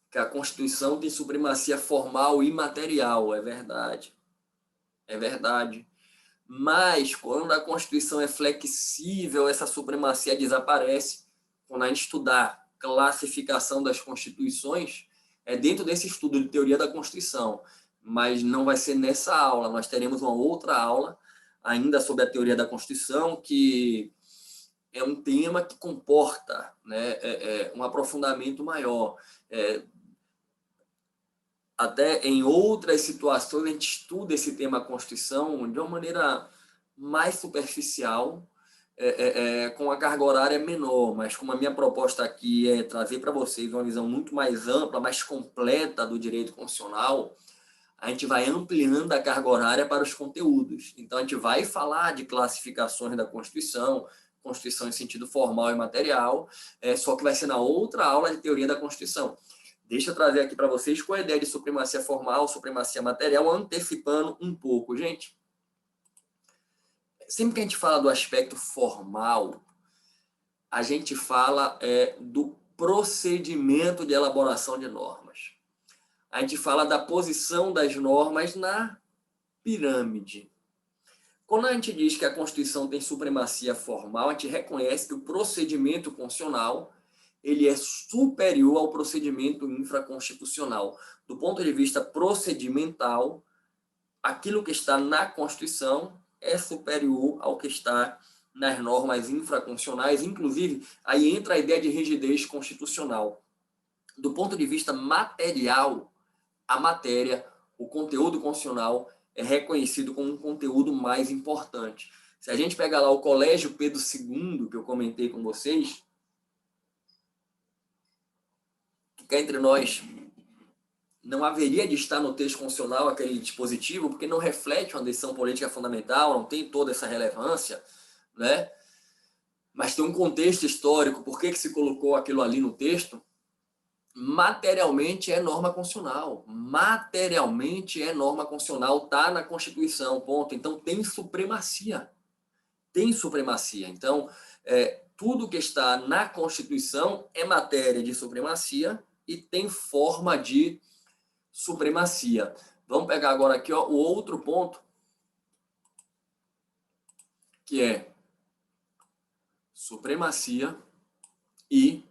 A: que a Constituição tem supremacia formal e material. É verdade. É verdade. Mas, quando a Constituição é flexível, essa supremacia desaparece. Quando a gente estudar classificação das constituições, é dentro desse estudo de teoria da Constituição. Mas não vai ser nessa aula. Nós teremos uma outra aula ainda sobre a teoria da Constituição, que é um tema que comporta, né, um aprofundamento maior. Até em outras situações a gente estuda esse tema Constituição de uma maneira mais superficial, com a carga horária menor, mas como a minha proposta aqui é trazer para vocês uma visão muito mais ampla, mais completa do direito constitucional, a gente vai ampliando a carga horária para os conteúdos. Então, a gente vai falar de classificações da Constituição, Constituição em sentido formal e material, só que vai ser na outra aula de teoria da Constituição. Deixa eu trazer aqui para vocês qual é a ideia de supremacia formal, supremacia material, antecipando um pouco, gente. Sempre que a gente fala do aspecto formal, a gente fala do procedimento de elaboração de normas. A gente fala da posição das normas na pirâmide. Quando a gente diz que a Constituição tem supremacia formal, a gente reconhece que o procedimento constitucional ele é superior ao procedimento infraconstitucional. Do ponto de vista procedimental, aquilo que está na Constituição é superior ao que está nas normas infraconstitucionais, inclusive aí entra a ideia de rigidez constitucional. Do ponto de vista material, a matéria, o conteúdo constitucional é reconhecido como um conteúdo mais importante. Se a gente pegar lá o Colégio Pedro II, que eu comentei com vocês, que cá entre nós não haveria de estar no texto constitucional aquele dispositivo, porque não reflete uma decisão política fundamental, não tem toda essa relevância, né? Mas tem um contexto histórico, por que se colocou aquilo ali no texto? Materialmente é norma constitucional. Materialmente é norma constitucional, está na Constituição, ponto. Então tem supremacia. Tem supremacia. Então, tudo que está na Constituição é matéria de supremacia e tem forma de supremacia. Vamos pegar agora aqui o outro ponto, que é supremacia e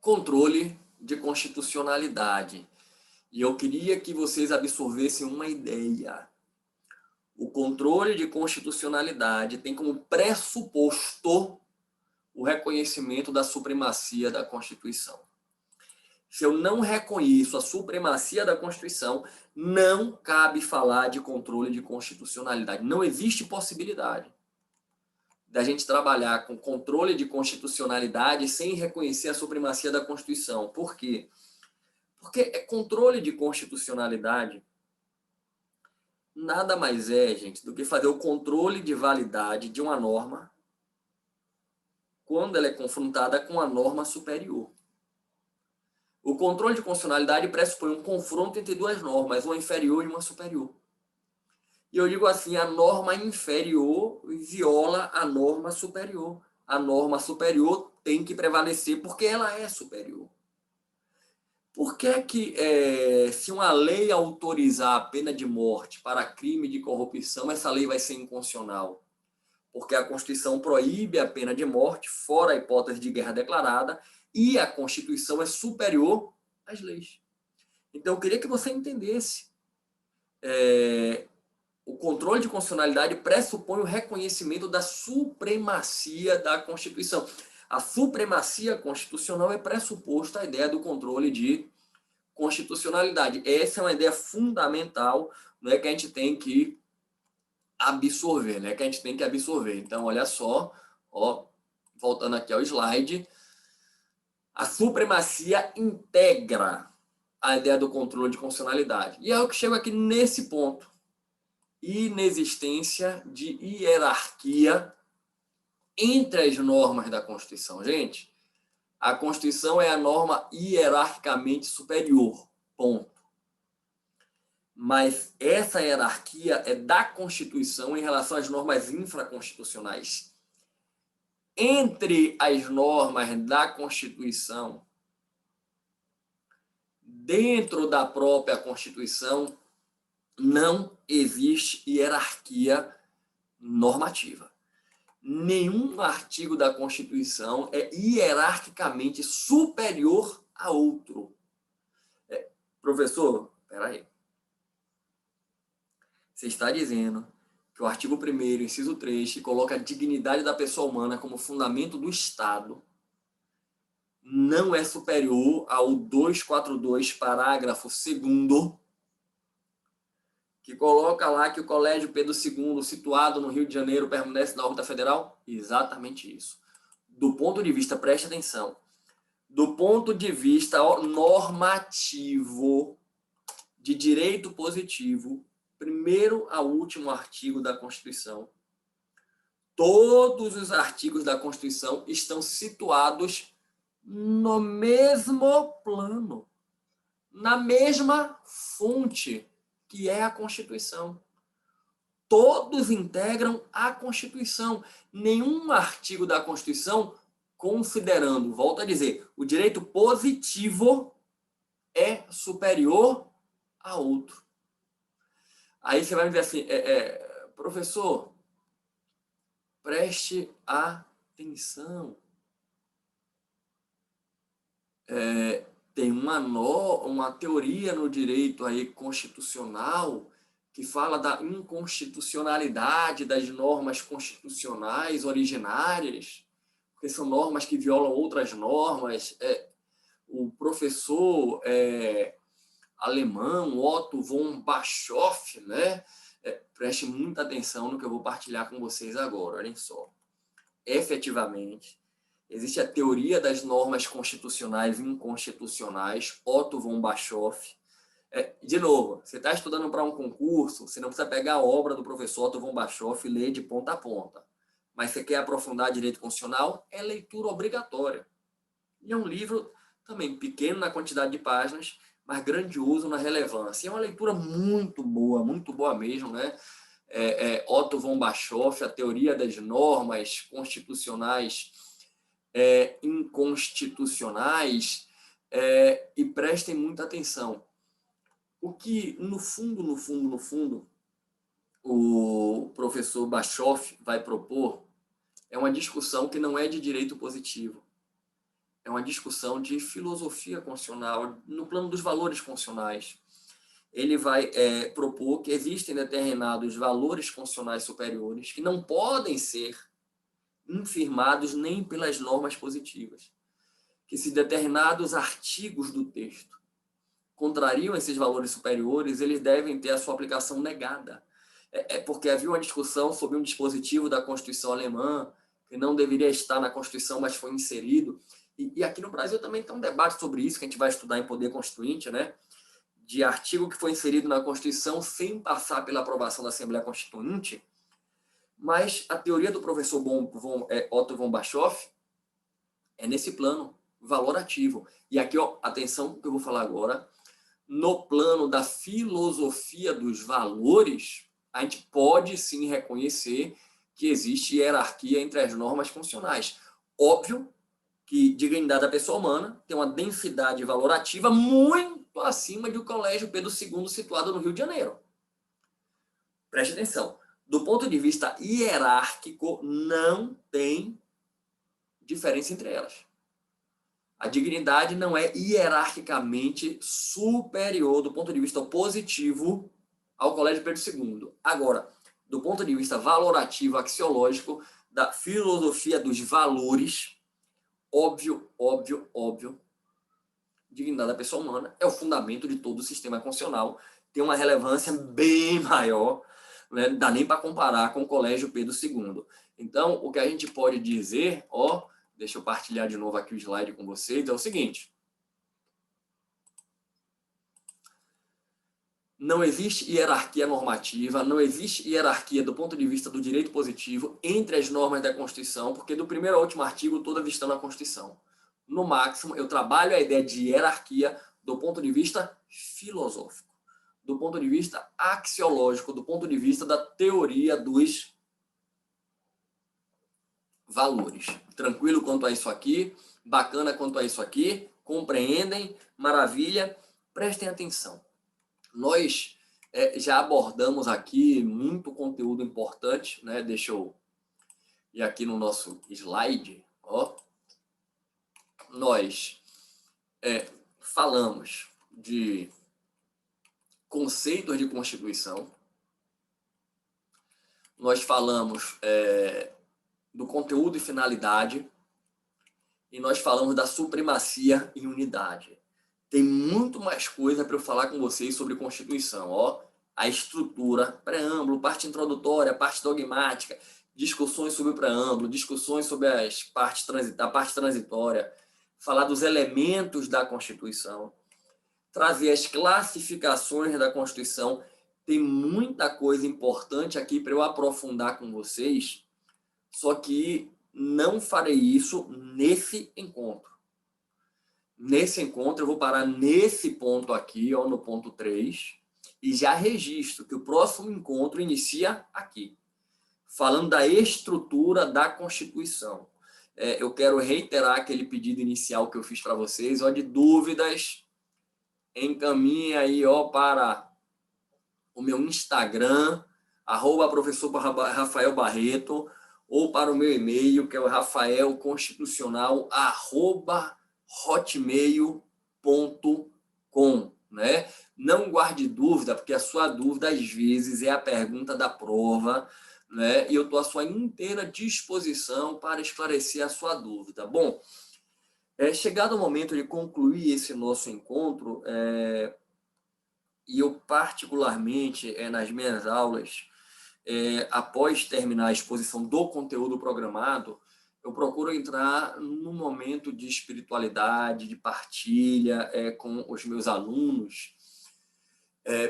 A: controle de constitucionalidade. E eu queria que vocês absorvessem uma ideia. O controle de constitucionalidade tem como pressuposto o reconhecimento da supremacia da Constituição. Se eu não reconheço a supremacia da Constituição, não cabe falar de controle de constitucionalidade. Não existe possibilidade da gente trabalhar com controle de constitucionalidade sem reconhecer a supremacia da Constituição. Por quê? Porque controle de constitucionalidade nada mais é, gente, do que fazer o controle de validade de uma norma quando ela é confrontada com a norma superior. O controle de constitucionalidade pressupõe um confronto entre duas normas, uma inferior e uma superior. E eu digo assim, a norma inferior viola a norma superior. A norma superior tem que prevalecer porque ela é superior. Por que se uma lei autorizar a pena de morte para crime de corrupção, essa lei vai ser inconstitucional? Porque a Constituição proíbe a pena de morte, fora a hipótese de guerra declarada, e a Constituição é superior às leis. Então, eu queria que você entendesse. O controle de constitucionalidade pressupõe o reconhecimento da supremacia da Constituição. A supremacia constitucional é pressuposto à ideia do controle de constitucionalidade. Essa é uma ideia fundamental, não é que a gente tem que absorver, né? Que a gente tem que absorver. Então, olha só, voltando aqui ao slide, a supremacia integra a ideia do controle de constitucionalidade. E é o que chega aqui nesse ponto. Inexistência de hierarquia entre as normas da Constituição. Gente, A Constituição é a norma hierarquicamente superior, ponto. Mas essa hierarquia é da Constituição em relação às normas infraconstitucionais. Entre as normas da Constituição, dentro da própria Constituição, não existe hierarquia normativa. Nenhum artigo da Constituição é hierarquicamente superior a outro. Professor, peraí. Você está dizendo que o artigo 1º, inciso 3, que coloca a dignidade da pessoa humana como fundamento do Estado, não é superior ao 242, parágrafo 2º, que coloca lá que o Colégio Pedro II, situado no Rio de Janeiro, permanece na órbita federal? Exatamente isso. Do ponto de vista, preste atenção, do ponto de vista normativo, de direito positivo, primeiro ao último artigo da Constituição, todos os artigos da Constituição estão situados no mesmo plano, na mesma fonte, que é a Constituição. Todos integram a Constituição. Nenhum artigo da Constituição, considerando, volto a dizer, o direito positivo é superior a outro. Aí você vai me dizer assim, professor, preste atenção. Tem uma teoria no direito aí constitucional que fala da inconstitucionalidade das normas constitucionais originárias, porque são normas que violam outras normas. O professor alemão, Otto von Bischoff, né? Preste muita atenção no que eu vou partilhar com vocês agora, olhem só. Efetivamente, existe a teoria das normas constitucionais e inconstitucionais, Otto von Bischoff. De novo, você está estudando para um concurso, você não precisa pegar a obra do professor Otto von Bischoff e ler de ponta a ponta. Mas você quer aprofundar direito constitucional, é leitura obrigatória. E é um livro também pequeno na quantidade de páginas, mas grandioso na relevância. É uma leitura muito boa mesmo, né? Otto von Bischoff, a teoria das normas constitucionais inconstitucionais, e prestem muita atenção. O que, no fundo, o professor Bischoff vai propor é uma discussão que não é de direito positivo. É uma discussão de filosofia constitucional, no plano dos valores constitucionais. Ele vai propor que existem determinados valores constitucionais superiores que não podem ser infirmados nem pelas normas positivas. Que se determinados artigos do texto contrariam esses valores superiores, eles devem ter a sua aplicação negada. Porque havia uma discussão sobre um dispositivo da Constituição alemã que não deveria estar na Constituição, mas foi inserido. E aqui no Brasil também tem um debate sobre isso, que a gente vai estudar em Poder Constituinte, né? De artigo que foi inserido na Constituição sem passar pela aprovação da Assembleia Constituinte. Mas a teoria do professor Otto von Bischoff é nesse plano valorativo. E aqui, atenção que eu vou falar agora, no plano da filosofia dos valores, a gente pode sim reconhecer que existe hierarquia entre as normas constitucionais. Óbvio que dignidade da pessoa humana tem uma densidade valorativa muito acima do Colégio Pedro II, situado no Rio de Janeiro. Preste atenção. Do ponto de vista hierárquico, não tem diferença entre elas. A dignidade não é hierarquicamente superior, do ponto de vista positivo, ao Colégio Pedro II. Agora, do ponto de vista valorativo, axiológico, da filosofia dos valores, óbvio, dignidade da pessoa humana é o fundamento de todo o sistema constitucional, tem uma relevância bem maior, né? Não dá nem para comparar com o Colégio Pedro II. Então, o que a gente pode dizer, deixa eu partilhar de novo aqui o slide com vocês, é o seguinte. Não existe hierarquia normativa, não existe hierarquia do ponto de vista do direito positivo entre as normas da Constituição, porque do primeiro ao último artigo todas estão na Constituição. no máximo, eu trabalho a ideia de hierarquia do ponto de vista filosófico, do ponto de vista axiológico, do ponto de vista da teoria dos valores. Tranquilo quanto a isso aqui? Bacana quanto a isso aqui? Compreendem? Maravilha? Prestem atenção. Nós já abordamos aqui muito conteúdo importante, né? Deixa eu ir aqui no nosso slide, ó. Nós falamos de conceitos de Constituição, nós falamos do conteúdo e finalidade, e nós falamos da supremacia e unidade. Tem muito mais coisa para eu falar com vocês sobre Constituição, ó. A estrutura, preâmbulo, parte introdutória, parte dogmática, discussões sobre o preâmbulo, discussões sobre a parte transitória, falar dos elementos da Constituição, trazer as classificações da Constituição. Tem muita coisa importante aqui para eu aprofundar com vocês, só que não farei isso nesse encontro. Nesse encontro, eu vou parar nesse ponto aqui, ó, no ponto 3, e já registro que o próximo encontro inicia aqui, falando da estrutura da Constituição. Eu quero reiterar aquele pedido inicial que eu fiz para vocês, ó, de dúvidas, encaminhe aí, ó, para o meu Instagram, @professor Rafael Barreto, ou para o meu e-mail, que é o rafaelconstitucional@hotmail.com, né? Não guarde dúvida, porque a sua dúvida, às vezes, é a pergunta da prova, né? E eu estou à sua inteira disposição para esclarecer a sua dúvida. Bom, chegado o momento de concluir esse nosso encontro, e eu particularmente, nas minhas aulas, após terminar a exposição do conteúdo programado, eu procuro entrar num momento de espiritualidade, de partilha com os meus alunos,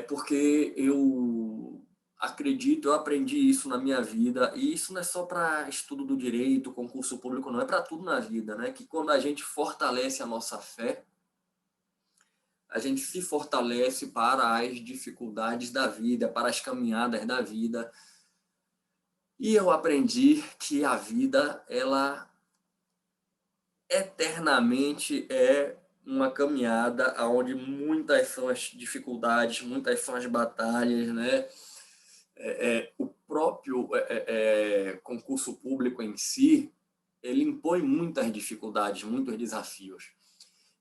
A: porque eu acredito, eu aprendi isso na minha vida, e isso não é só para estudo do direito, concurso público, não, é para tudo na vida, né? Que quando a gente fortalece a nossa fé, a gente se fortalece para as dificuldades da vida, para as caminhadas da vida. E eu aprendi que a vida, ela eternamente é uma caminhada onde muitas são as dificuldades, muitas são as batalhas, né? O próprio concurso público em si, ele impõe muitas dificuldades, muitos desafios.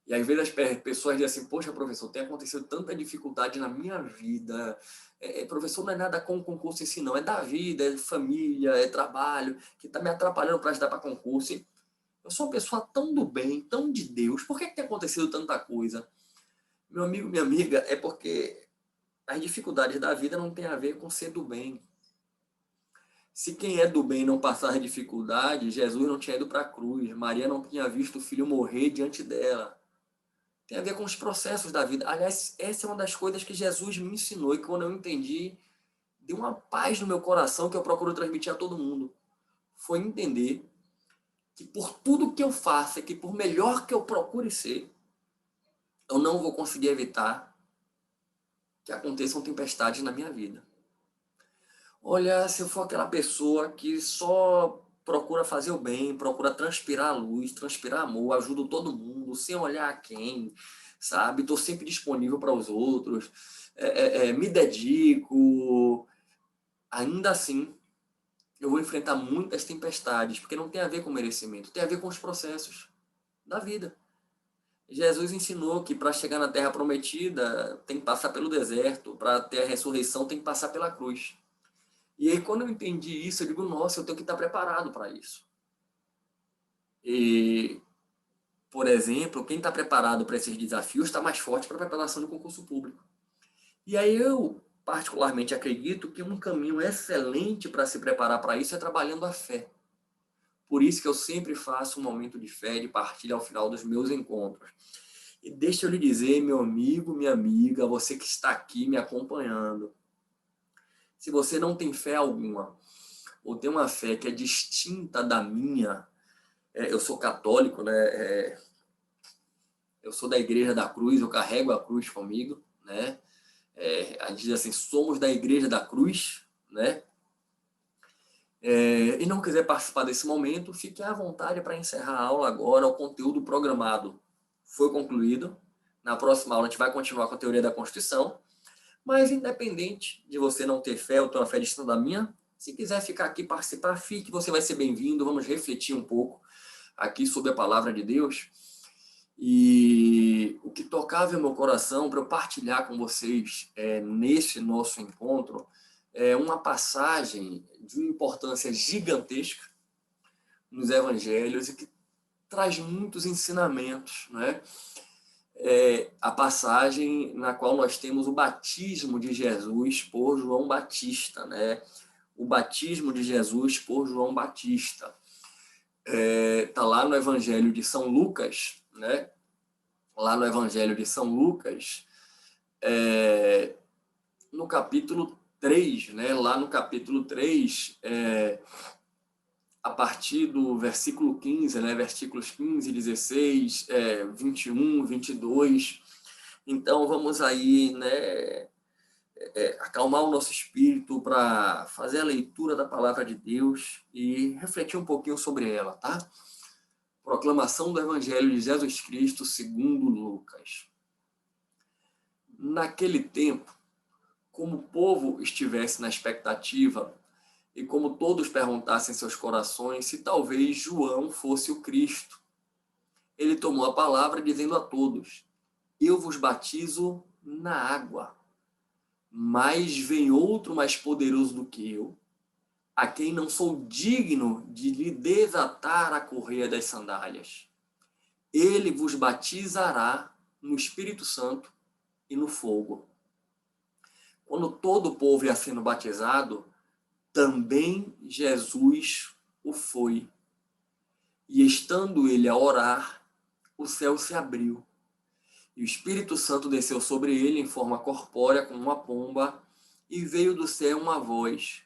A: E às vezes as pessoas dizem assim, poxa, professor, tem acontecido tanta dificuldade na minha vida. Professor, não é nada com o concurso em si, não. É da vida, é família, é trabalho, que está me atrapalhando para estudar para concurso. E eu sou uma pessoa tão do bem, tão de Deus. Por que tem acontecido tanta coisa? Meu amigo, minha amiga, é porque as dificuldades da vida não têm a ver com ser do bem. Se quem é do bem não passar dificuldade, Jesus não tinha ido para a cruz, Maria não tinha visto o filho morrer diante dela. Tem a ver com os processos da vida. Aliás, essa é uma das coisas que Jesus me ensinou e que quando eu entendi, deu uma paz no meu coração que eu procuro transmitir a todo mundo. Foi entender que por tudo que eu faça, que por melhor que eu procure ser, eu não vou conseguir evitar que aconteçam tempestades na minha vida. Olha, se eu for aquela pessoa que só procura fazer o bem, procura transpirar a luz, transpirar amor, ajudo todo mundo, sem olhar a quem, sabe? Estou sempre disponível para os outros, me dedico. Ainda assim, eu vou enfrentar muitas tempestades, porque não tem a ver com merecimento, tem a ver com os processos da vida. Jesus ensinou que para chegar na terra prometida tem que passar pelo deserto, para ter a ressurreição tem que passar pela cruz. E aí, quando eu entendi isso, eu digo, nossa, eu tenho que estar preparado para isso. E, por exemplo, quem está preparado para esses desafios está mais forte para a preparação do concurso público. E aí eu, particularmente, acredito que um caminho excelente para se preparar para isso é trabalhando a fé. Por isso que eu sempre faço um momento de fé, de partilha ao final dos meus encontros. E deixa eu lhe dizer, meu amigo, minha amiga, você que está aqui me acompanhando, se você não tem fé alguma, ou tem uma fé que é distinta da minha, eu sou católico, né? eu sou da Igreja da Cruz, eu carrego a cruz comigo, né? A gente diz assim, somos da Igreja da Cruz, né? E não quiser participar desse momento, fique à vontade para encerrar a aula agora. O conteúdo programado foi concluído. Na próxima aula a gente vai continuar com a teoria da Constituição. Mas independente de você não ter fé ou ter uma fé distinta da minha, se quiser ficar aqui participar, fique, você vai ser bem-vindo. Vamos refletir um pouco aqui sobre a palavra de Deus. E o que tocava em meu coração para eu partilhar com vocês nesse nosso encontro é uma passagem de uma importância gigantesca nos evangelhos e que traz muitos ensinamentos, né? A passagem na qual nós temos o batismo de Jesus por João Batista, né? O batismo de Jesus por João Batista. Tá lá no Evangelho de São Lucas, né? Lá no Evangelho de São Lucas, no capítulo 3, né? Lá no capítulo 3, a partir do versículo 15, né? Versículos 15, 16, 21, 22. Então, vamos aí, né? Acalmar o nosso espírito para fazer a leitura da palavra de Deus e refletir um pouquinho sobre ela, tá? Proclamação do Evangelho de Jesus Cristo segundo Lucas. Naquele tempo, como o povo estivesse na expectativa e como todos perguntassem em seus corações se talvez João fosse o Cristo, ele tomou a palavra dizendo a todos: eu vos batizo na água, mas vem outro mais poderoso do que eu, a quem não sou digno de lhe desatar a correia das sandálias. Ele vos batizará no Espírito Santo e no fogo. Quando todo o povo ia sendo batizado, também Jesus o foi. E estando ele a orar, o céu se abriu. E o Espírito Santo desceu sobre ele em forma corpórea como uma pomba, e veio do céu uma voz: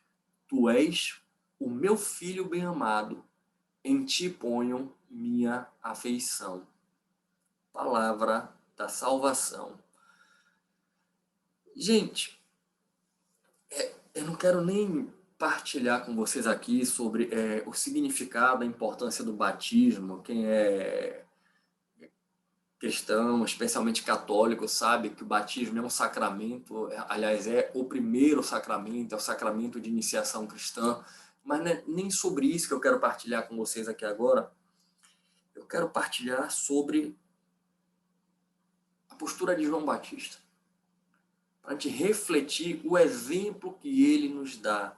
A: Tu és o meu filho bem-amado, em ti ponho minha afeição. Palavra da salvação. Gente, eu não quero nem partilhar com vocês aqui sobre o significado, a importância do batismo. Quem é cristão, especialmente católico, sabe que o batismo é um sacramento, aliás, é o primeiro sacramento, é o sacramento de iniciação cristã, mas não é nem sobre isso que eu quero partilhar com vocês aqui agora. Eu quero partilhar sobre a postura de João Batista, para a gente refletir o exemplo que ele nos dá.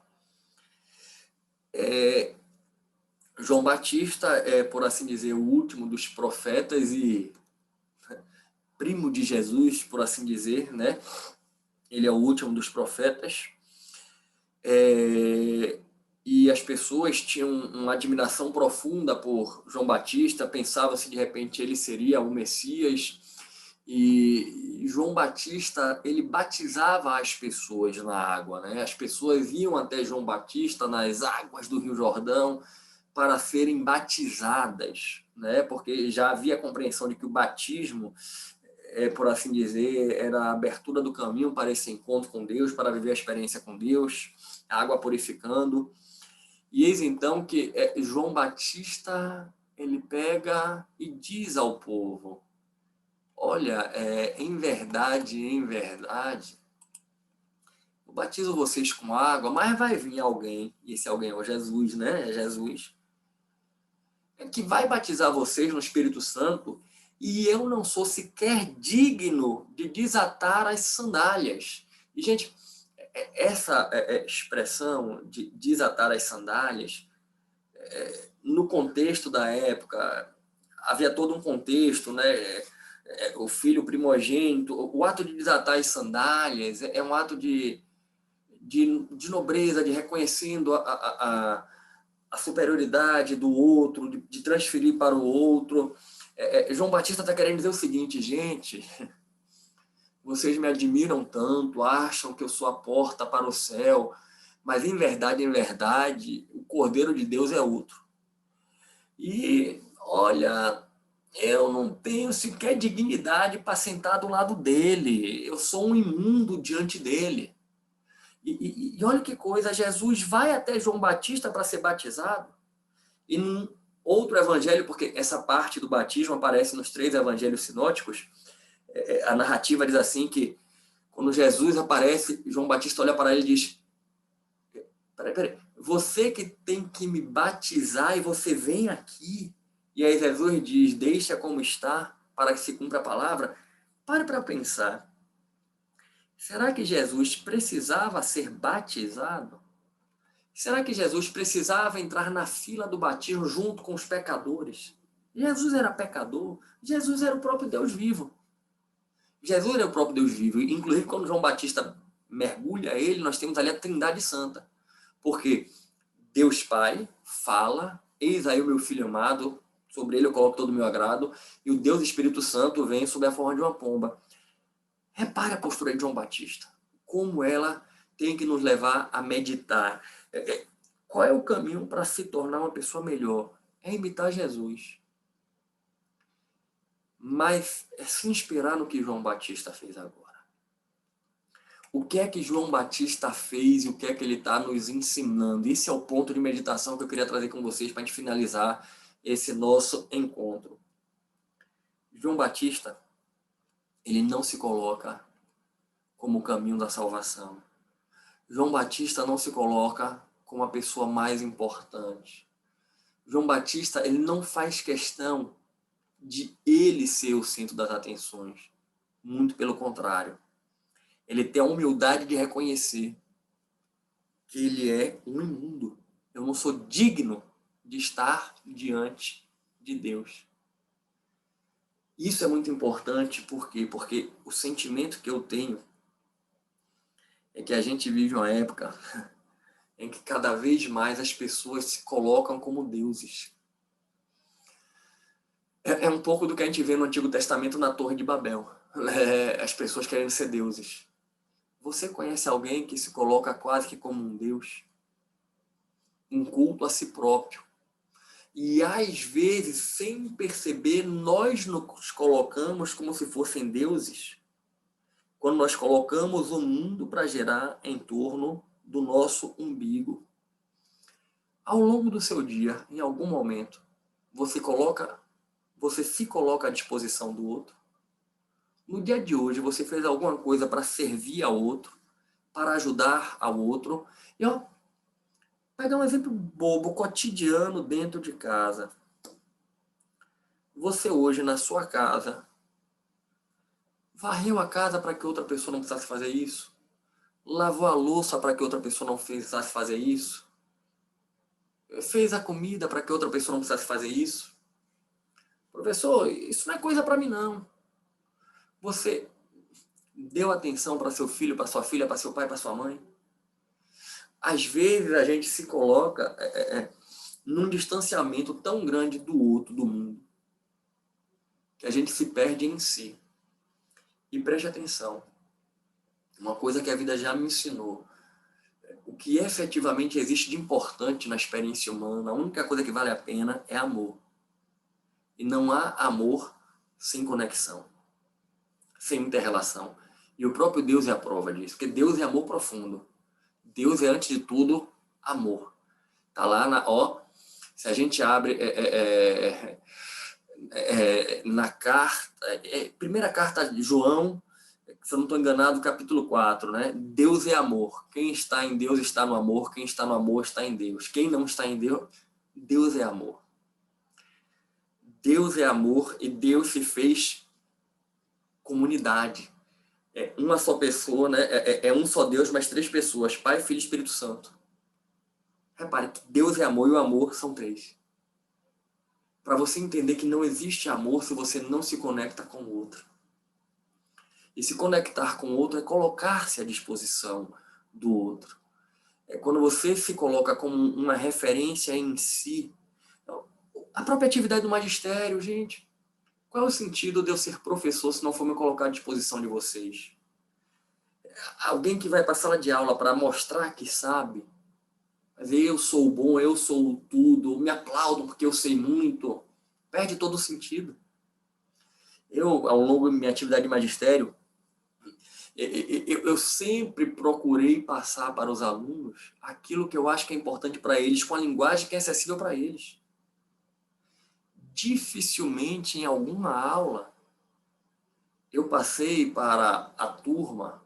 A: João Batista é, por assim dizer, o último dos profetas e primo de Jesus, por assim dizer, né? Ele é o último dos profetas. E as pessoas tinham uma admiração profunda por João Batista, pensavam se de repente ele seria o Messias. E João Batista, ele batizava as pessoas na água, né? As pessoas iam até João Batista nas águas do Rio Jordão para serem batizadas, né? Porque já havia a compreensão de que o batismo, por assim dizer, era a abertura do caminho para esse encontro com Deus, para viver a experiência com Deus, a água purificando. E eis então que João Batista, ele pega e diz ao povo: olha, em verdade, eu batizo vocês com água, mas vai vir alguém, e esse alguém é o Jesus, né? É Jesus, que vai batizar vocês no Espírito Santo, e eu não sou sequer digno de desatar as sandálias. E, gente, essa expressão de desatar as sandálias, no contexto da época, havia todo um contexto, né? O filho primogênito, o ato de desatar as sandálias é um ato de nobreza, de reconhecendo a superioridade do outro, de transferir para o outro. João Batista está querendo dizer o seguinte: gente, vocês me admiram tanto, acham que eu sou a porta para o céu, mas em verdade, o Cordeiro de Deus é outro. E, olha, Eu não tenho sequer dignidade para sentar do lado dele. Eu sou um imundo diante dele. E olha que coisa, Jesus vai até João Batista para ser batizado. E num outro evangelho, porque essa parte do batismo aparece nos 3 evangelhos sinóticos, a narrativa diz assim que quando Jesus aparece, João Batista olha para ele e diz: peraí, você que tem que me batizar e você vem aqui? E aí Jesus diz: deixa como está, para que se cumpra a palavra. Pare para pensar. Será que Jesus precisava ser batizado? Será que Jesus precisava entrar na fila do batismo junto com os pecadores? Jesus era pecador. Jesus era o próprio Deus vivo. Jesus era o próprio Deus vivo. Inclusive, quando João Batista mergulha ele, nós temos ali a Trindade Santa. Porque Deus Pai fala: eis aí o meu filho amado, sobre ele eu coloco todo o meu agrado, e o Deus Espírito Santo vem sob a forma de uma pomba. Repare a postura de João Batista, como ela tem que nos levar a meditar. Qual é o caminho para se tornar uma pessoa melhor? É imitar Jesus. Mas é se inspirar no que João Batista fez agora. O que é que João Batista fez e o que é que ele está nos ensinando? Esse é o ponto de meditação que eu queria trazer com vocês para a gente finalizar esse nosso encontro. João Batista, ele não se coloca como o caminho da salvação. João Batista não se coloca como a pessoa mais importante. João Batista, ele não faz questão de ele ser o centro das atenções. Muito pelo contrário. Ele tem a humildade de reconhecer que ele é um imundo. Eu não sou digno de estar diante de Deus. Isso é muito importante, por quê? Porque o sentimento que eu tenho é que a gente vive uma época em que cada vez mais as pessoas se colocam como deuses. É um pouco do que a gente vê no Antigo Testamento na Torre de Babel. As pessoas querendo ser deuses. Você conhece alguém que se coloca quase que como um deus? Um culto a si próprio. E às vezes, sem perceber, nós nos colocamos como se fossem deuses. Quando nós colocamos o mundo para gerar em torno do nosso umbigo. Ao longo do seu dia, em algum momento, você se coloca à disposição do outro. No dia de hoje, você fez alguma coisa para servir ao outro, para ajudar ao outro. E ó, pegar um exemplo bobo, cotidiano dentro de casa. Você hoje na sua casa varreu a casa para que outra pessoa não precisasse fazer isso? Lavou a louça para que outra pessoa não precisasse fazer isso? Fez a comida para que outra pessoa não precisasse fazer isso? Professor, isso não é coisa para mim não. Você deu atenção para seu filho, para sua filha, para seu pai, para sua mãe? Às vezes a gente se coloca num distanciamento tão grande do outro, do mundo, que a gente se perde em si. E preste atenção, uma coisa que a vida já me ensinou, o que efetivamente existe de importante na experiência humana, a única coisa que vale a pena é amor. E não há amor sem conexão, sem inter-relação. E o próprio Deus é a prova disso, porque Deus é amor profundo. Deus é, antes de tudo, amor. Tá lá se a gente abre na carta, primeira carta de João, se eu não estou enganado, capítulo 4, né? Deus é amor. Quem está em Deus está no amor. Quem está no amor está em Deus. Quem não está em Deus, Deus é amor. Deus é amor e Deus se fez comunidade. É uma só pessoa, né? É um só Deus, mas 3 pessoas: Pai, Filho e Espírito Santo. Repare que Deus é amor e o amor são 3. Para você entender que não existe amor se você não se conecta com o outro. E se conectar com o outro é colocar-se à disposição do outro. É quando você se coloca como uma referência em si. A própria atividade do magistério, gente. Qual é o sentido de eu ser professor se não for me colocar à disposição de vocês? Alguém que vai para a sala de aula para mostrar que sabe, mas eu sou bom, eu sou tudo, me aplaudam porque eu sei muito, perde todo o sentido. Eu, ao longo da minha atividade de magistério, eu sempre procurei passar para os alunos aquilo que eu acho que é importante para eles, com a linguagem que é acessível para eles. Dificilmente, em alguma aula, eu passei para a turma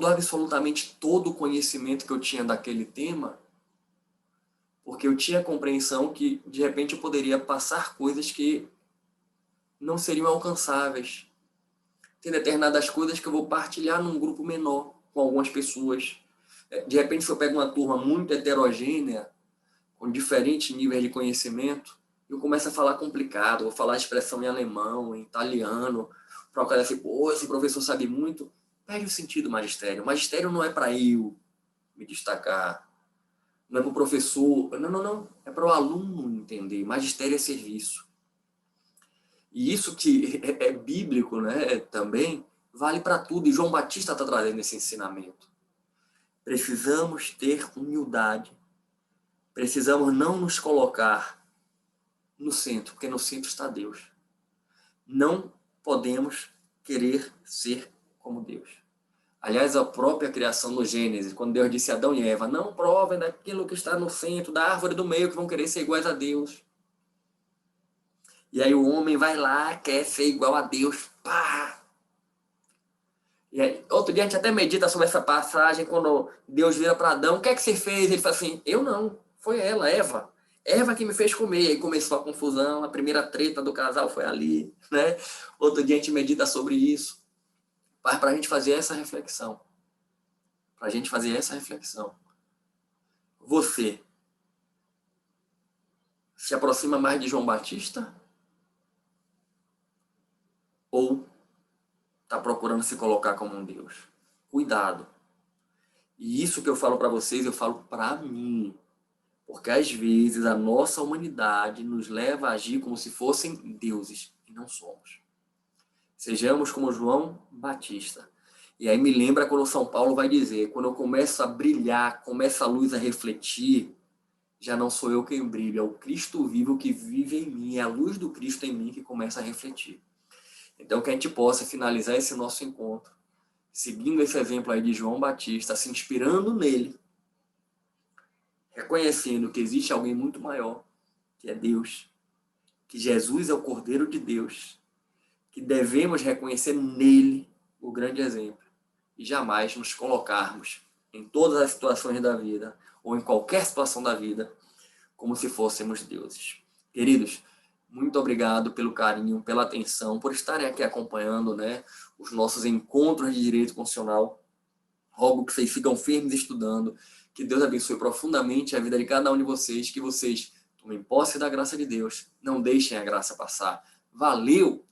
A: absolutamente todo o conhecimento que eu tinha daquele tema, porque eu tinha a compreensão que, de repente, eu poderia passar coisas que não seriam alcançáveis. Tem determinadas coisas que eu vou partilhar num grupo menor, com algumas pessoas. De repente, se eu pego uma turma muito heterogênea, com diferentes níveis de conhecimento, eu começo a falar complicado, vou falar a expressão em alemão, em italiano, para o cara assim, pô, esse professor sabe muito. Perde o sentido do magistério. O magistério não é para eu me destacar, não é para o professor, não. É para o aluno entender. Magistério é serviço. E isso que é bíblico, né, também, vale para tudo. E João Batista está trazendo esse ensinamento. Precisamos ter humildade. Precisamos não nos colocar no centro, porque no centro está Deus. Não podemos querer ser como Deus. Aliás, a própria criação no Gênesis, quando Deus disse a Adão e Eva, não provem daquilo que está no centro, da árvore do meio, que vão querer ser iguais a Deus. E aí o homem vai lá, quer ser igual a Deus. Pá! E aí, outro dia a gente até medita sobre essa passagem, quando Deus vira para Adão, o que é que você fez? Ele fala assim, eu não, foi ela, Eva. Eva que me fez comer. Aí começou a confusão, a primeira treta do casal foi ali, né? Outro dia a gente medita sobre isso. Para a gente fazer essa reflexão. Para a gente fazer essa reflexão. Você se aproxima mais de João Batista? Ou está procurando se colocar como um Deus? Cuidado. E isso que eu falo para vocês, eu falo para mim. Porque às vezes a nossa humanidade nos leva a agir como se fossem deuses. E não somos. Sejamos como João Batista. E aí me lembra quando São Paulo vai dizer, quando eu começo a brilhar, começa a luz a refletir, já não sou eu quem brilha, é o Cristo vivo que vive em mim, é a luz do Cristo em mim que começa a refletir. Então que a gente possa finalizar esse nosso encontro, seguindo esse exemplo aí de João Batista, se inspirando nele, reconhecendo que existe alguém muito maior, que é Deus, que Jesus é o Cordeiro de Deus, que devemos reconhecer nele o grande exemplo e jamais nos colocarmos em todas as situações da vida ou em qualquer situação da vida como se fôssemos deuses. Queridos, muito obrigado pelo carinho, pela atenção, por estarem aqui acompanhando, né, os nossos encontros de direito constitucional. Rogo que vocês sigam firmes estudando, que Deus abençoe profundamente a vida de cada um de vocês, que vocês tomem posse da graça de Deus, não deixem a graça passar. Valeu!